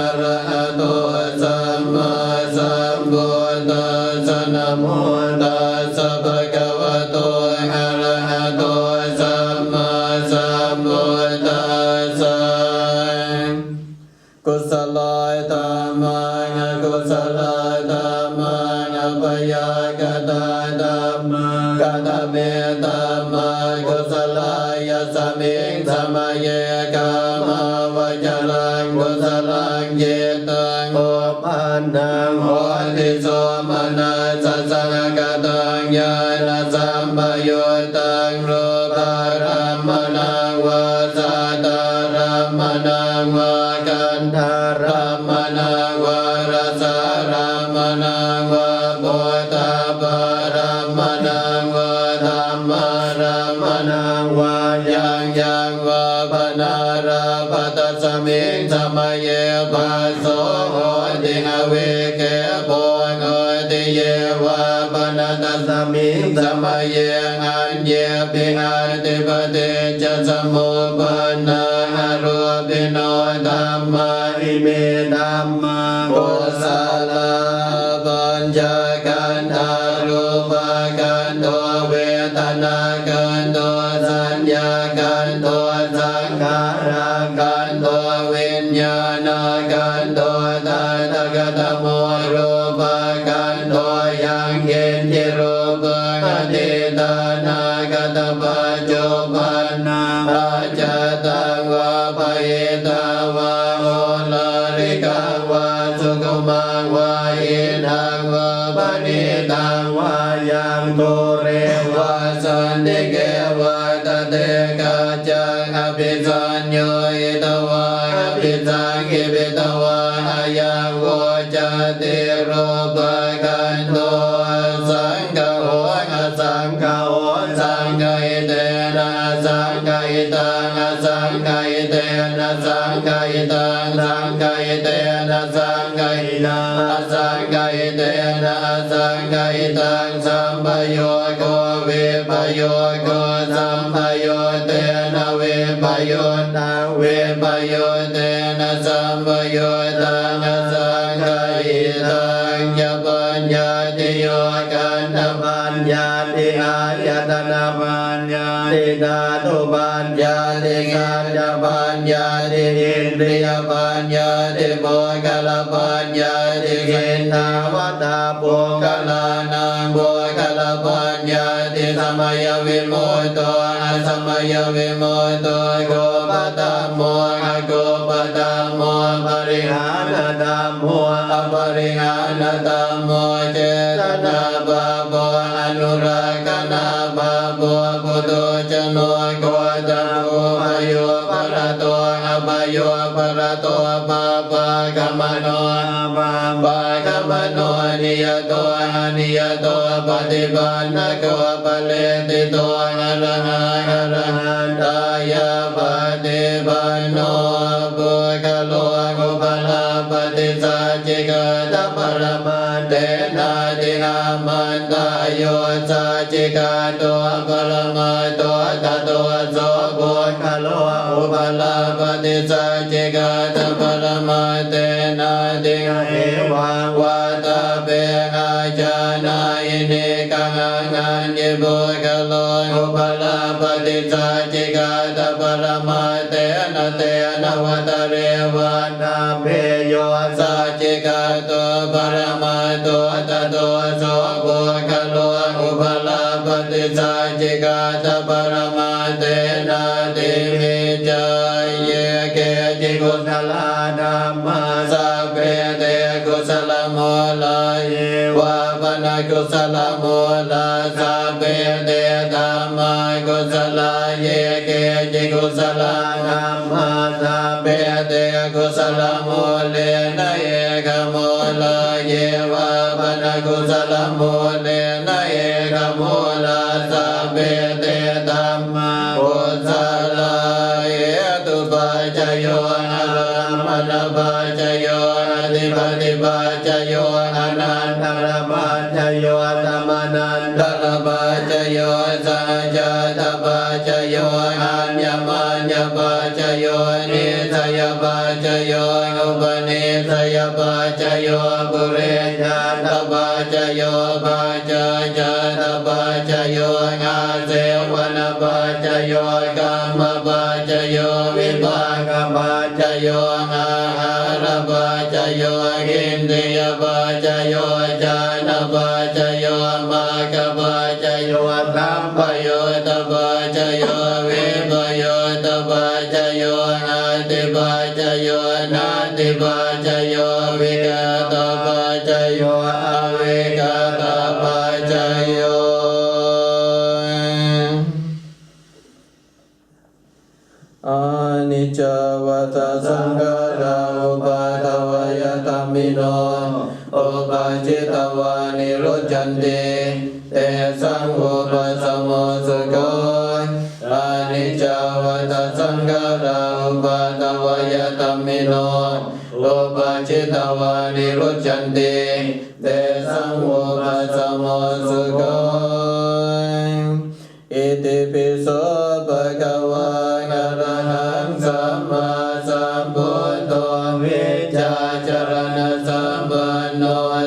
арахато самма самбуддасса. Намо тасса бхагавато арахато самма самбуддасса. Kusala dhammanga kusala dhammanga payagata dhammanga kadame dhammanga kusalaya saming samaye kama vajalang kusalang jetang opanang hoti somana sasangatang yana sambayotang ruparamanang vasataramanang Ramanang wa rasa ramanang wa bodha paramanang wa dhamma ramanang wa yang wa panara patasaming samaye baso hoti avike bhagoti ye wa panatasaming samaye anye bihati pati jasamupana arubino dhamma ime dhamma kusala panjakan arupakan do vedanakan do sanyakan do sankharakan do vinyanakan do tathagatamu rupakan do yang yen jirupang aditanakan pacupana ajatang wa pahitang wa olarikang wa sukumang wa inang wa panitang wa yang tore wa sandike wa tatekacang apisanyo itawa apisang ibitawa ayang wo jati rupakan do asangkaon sangkaitena sangkaitang asangkaitena sangkaitang sangkaitena sangkaitang asangkaitena asangkaitang sambayoko vipayoko sambayotena vipayotang vipayotena sambayotang asangkaitang yapanyati yokanapanyati ayatanapanyati dhatu-panyati kanja-panyati indriya-panyati bhogala-panyati kinta-vata-bhogalanang bhogalapanyati samaya-vimuto asamaya-vimuto gopatamo agopatamo parihana-tamo aparihana-tamo cetana-babo anuragana-babo putu-cano kodamu ayo-parato apayo-parato apapa-kamano apapa-kamano niyato patipanako paletito arahan daya patipano bukalo agupala patisajika taparaman โยสัจจิกาโตปรมาโตตโตโสโภคโลอุปลาปฏิสัจจิกาตปรมาเตนะติเอวังวัตเปอาจานายิเนกังงันยิโภคโลอุปลาปฏิสัจจิกาตปรมาเตนะเตนะวัตเรวานาเมโยสัจจิกาโตปรมาโตตโตโสโภคโลอุปลาปฏิสัจจิกาตปรมาเตนะติมิจายเกจิกุศลานัมมาสัพเพเตกุศลโมลาวะปนะกุศลโมลาสัพเพเตธัมมากุศลาเยเกจิกุศลานัมมาสัพเพเตกุศลโมเลนะเอกโมลาเยวะปนะกุศลโมเลนะเอกโมลาสัพเพเตธัมมากุศลาเยตุปัจจโยอะระมะนะปัจจโยอะติปฏิปัจจโยอนันตระปัจจโยธัมมานันตระปัจจโยสัจจะตปัจจโยอัญญมัญญปัจจโยนิสัยปัจจโยอุปนิสัยปัจจโยปุเรชาตปัจจโยปัจจจตปัจจโยอาเสวนปัจจโยกรรมปัจจโยวิภากปัจจโยอาหารปัจจโยอินทรียปัจจโยญาณปัจจโยมรรคปัจจโยสัมปโยตปัจจโยวิปโยตปัจจโยอาติปัจจโยนาติปัจจโยวิกตปัจจโยอวิกตปัจจโยอานิจจวัฏสังขาราอุปาทวยตัมมิโนอุปาจิตวานิโรจจันติเตสังอุปสัมโมสุโขอานิจจวัฏสังขาราอุปาทวยตัมมิโนอุปาจิตวานิโรจจันติเตสังอุปสัมโมสุโขอิติปิโสภะคะวะอะระหังสัมมาสัมพุทโธวิชชาจรณะสัมปันโน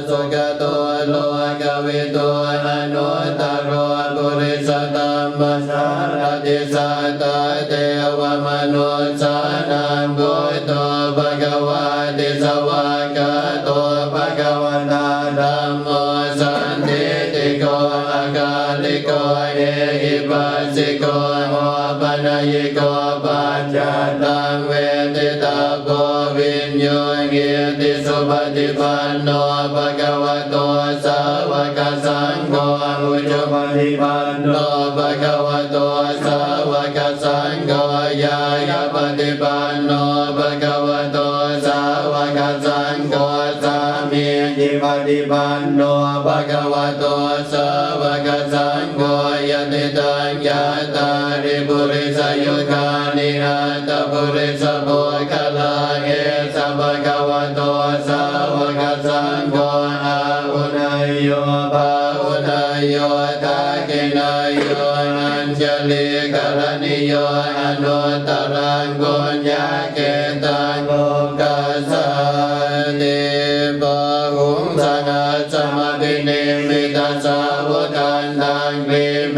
สุขโตโลกวิทูอนุตตรปุริสธัมมสารติสัตตเทวมนุสสานังพุทโธภะคะวะติสวากขาโตภะคะวะตาธัมโมสันทิติโกอะกาลิโกเอหิปัสสิโกโมปนัยโกปัจจตังเวทิตาโกวิญโยเกติสุปฏิปันโนภะคะวะโตสาวกสังโฆอุจุปฏิปันโนภะคะวะโตสาวกสังโฆญาญาปฏิปันโนภะคะวะโตสาวกสังโฆสามีจิปฏิปันโนภะคะวะโตสาวกสังโฆยติตังยะตาริปุริสยุคานิหัตถปุริสโภคลาเอสัพพะคะวะโตสาวกสังโฆอาหุนายโยภาหุนายโยทักขินายโยอัญชลิกรณิโยอนุตตรังกุญญาเกตังโลกัสสติปะหุงสังฆสมาภินิมิตสาวกันทังกริเม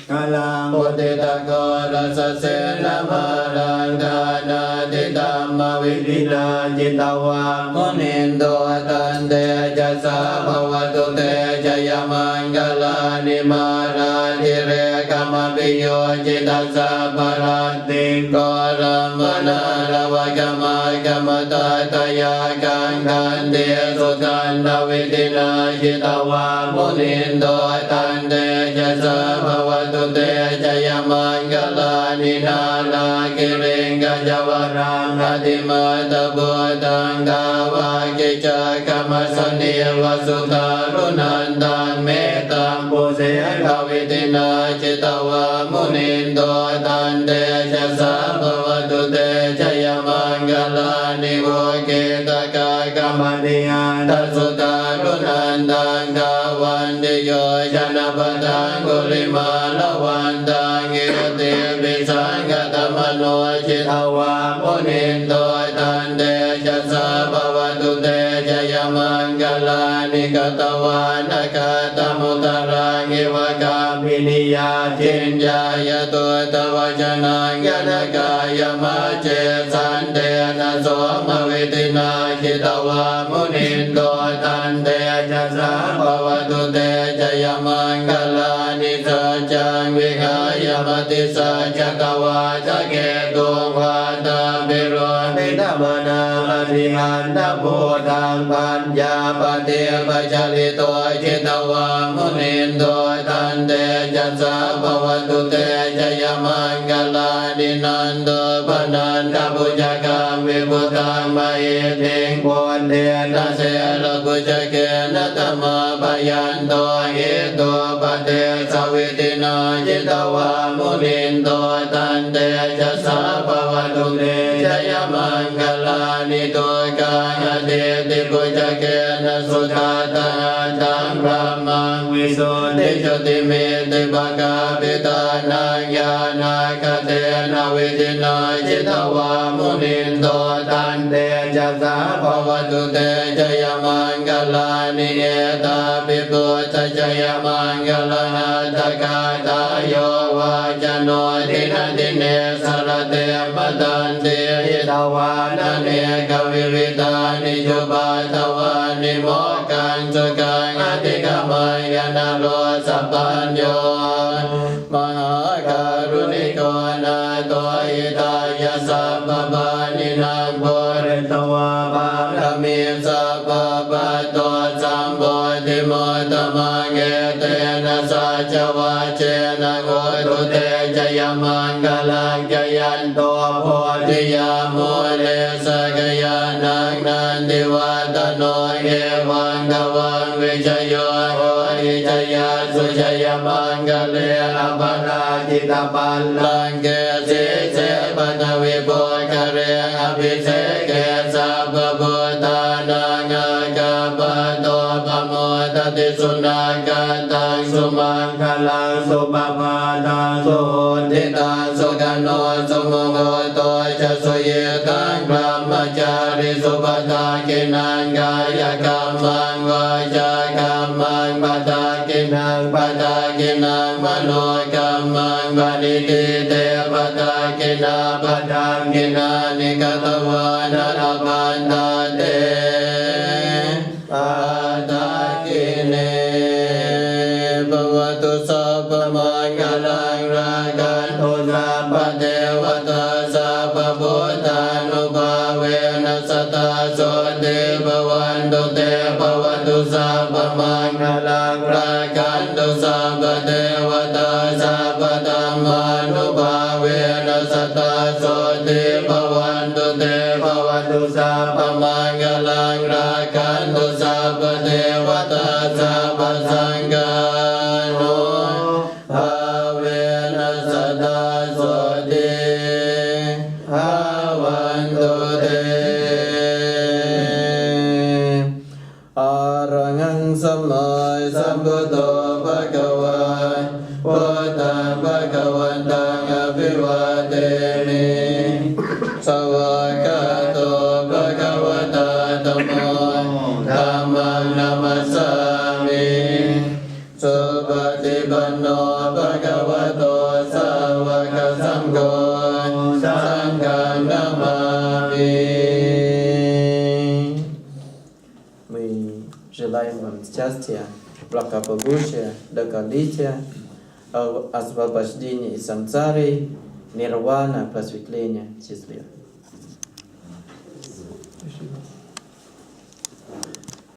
กาลังปุติตะโกรัสเสนะมารังทานาติตัมมวิริณาจิตวามุนินโตตันเตจะสาภวตุเตจยมังกลานิมาราธิเรกมปิโยจิตสาภรันติโกรัมมนารวกมากมตาตยากังคันเตสุขันธวิตินาจิตวามุนินโตตันเตจะสาภวตุเตจยมังกลานินานาคิเรงกัจวรังอติมาตบุตังกาวากิจักมสเนวสุตารุนันตังเมตังปุเสกวิตินาจิตวามุนินโตตันเตจะสาภวตุเตจยมังกลานิโวเกตกากรรมนิยานตัสสุตารุนันตังกาวันติ โยชนะปะทังกุลิมาลวันตังเกติปิสังกตมโนชิตาวามุนินโตตันเตจัสสะภวตุเตจยมังกลานิกตวานกตมุตรังอิวกามินิยาจินญายตุตวจนังยนกายมาเจสันเตนะโสมวิตินาคิตวามุนินโตตันเตจัสสะภวตุเตจยมังกลานิสัจจังวิหายมติสัจกวาจเกตุวาตาปิโรมิธรรมนาอริหันตโพธังปัญญาปเทปจลิโตจิตวามุนินโตตันเตจัสสะภวตุเตจยมังกลานินันโตปนันทปุจกังวิพุตังมะเอเทงโพเทนะเสรกุจเกนะตมะปยันโตเอโตปเทสวิตินาจิตวามุนินโตตันเตจัสสะภวตุเตจยมังกลานิโตกังอเดติปุจเกนะสุทัตตังพระมังวิสุทธิจุติเมติภกาปิตานังญาณคเตนะวิตินาจิตวามุนินโตตันเตจัสสะภวตุเตจยมังกลานิเอตาปิปุตจยมังกลาตกาตาโยวาจโนทินันติเนสรเตปตันติหิตวานเนกวิวิตานิจุปาทวานิโมกังสุกังอธิกามายนาโลสัพพัญโยมหาการุณิโกนาโตอิตายะสัพพปานินางโพเรตวาปาระมิสัพพปะโตสัมโพธิโมตมังเอเตนะสัจวาเจนะโหตุเตจยมังกลังจยันโตโพธิยาโมเลสกยานังนันติวัตโนเอวังกวังวิจโยโหอิจยาสุจยมังกเลอภราจิตปัลลังเกสิเสปนวิโภคเรอภิเสเกสัพพุทธานังกาปโตปโมทติสุนังกันตังสุมังคลังสุปปาทังสุทิตังสุขโนสุโมโหโตจะสุเยตังพระมจาริสุปตากินังกายกรรมังวาจากรรมังปตากินังปตากินังมโนกรรมังปณิทิเตปตากินาปตากินานิกตวานรพันธาเตปตากิเนภวตุสัพพมังคลังรากันตุสัพพเทวตาสัพพพุทธานุภาเวนัสตาโสติภวันตุเตภวตุสัพพมังคลังรากันตุสัพพเทวตาสัพพธัมมานุภาเวนัสตาโสติภวันตุเตภวตุสัพพมังคลังรากันตุสัพพเทวตาสัพพสังฆานุภาเวนัสตาโสติภวันตุเตอะระหังสัมมาสัมพุทโธภะคะวะพุทธังภะคะวันตังอภิวาเทมิสวากขาโตภะคะวะตาธัมโมธัมมังนัมมัสสามิสุปฏิปันโนภะคะวะโตสาวกสังโฆสังฆังนัมมามิ Мы желаем вам счастья, благополучия, долголетия, освобождения из самсары, нирвана, просветления, счастливо.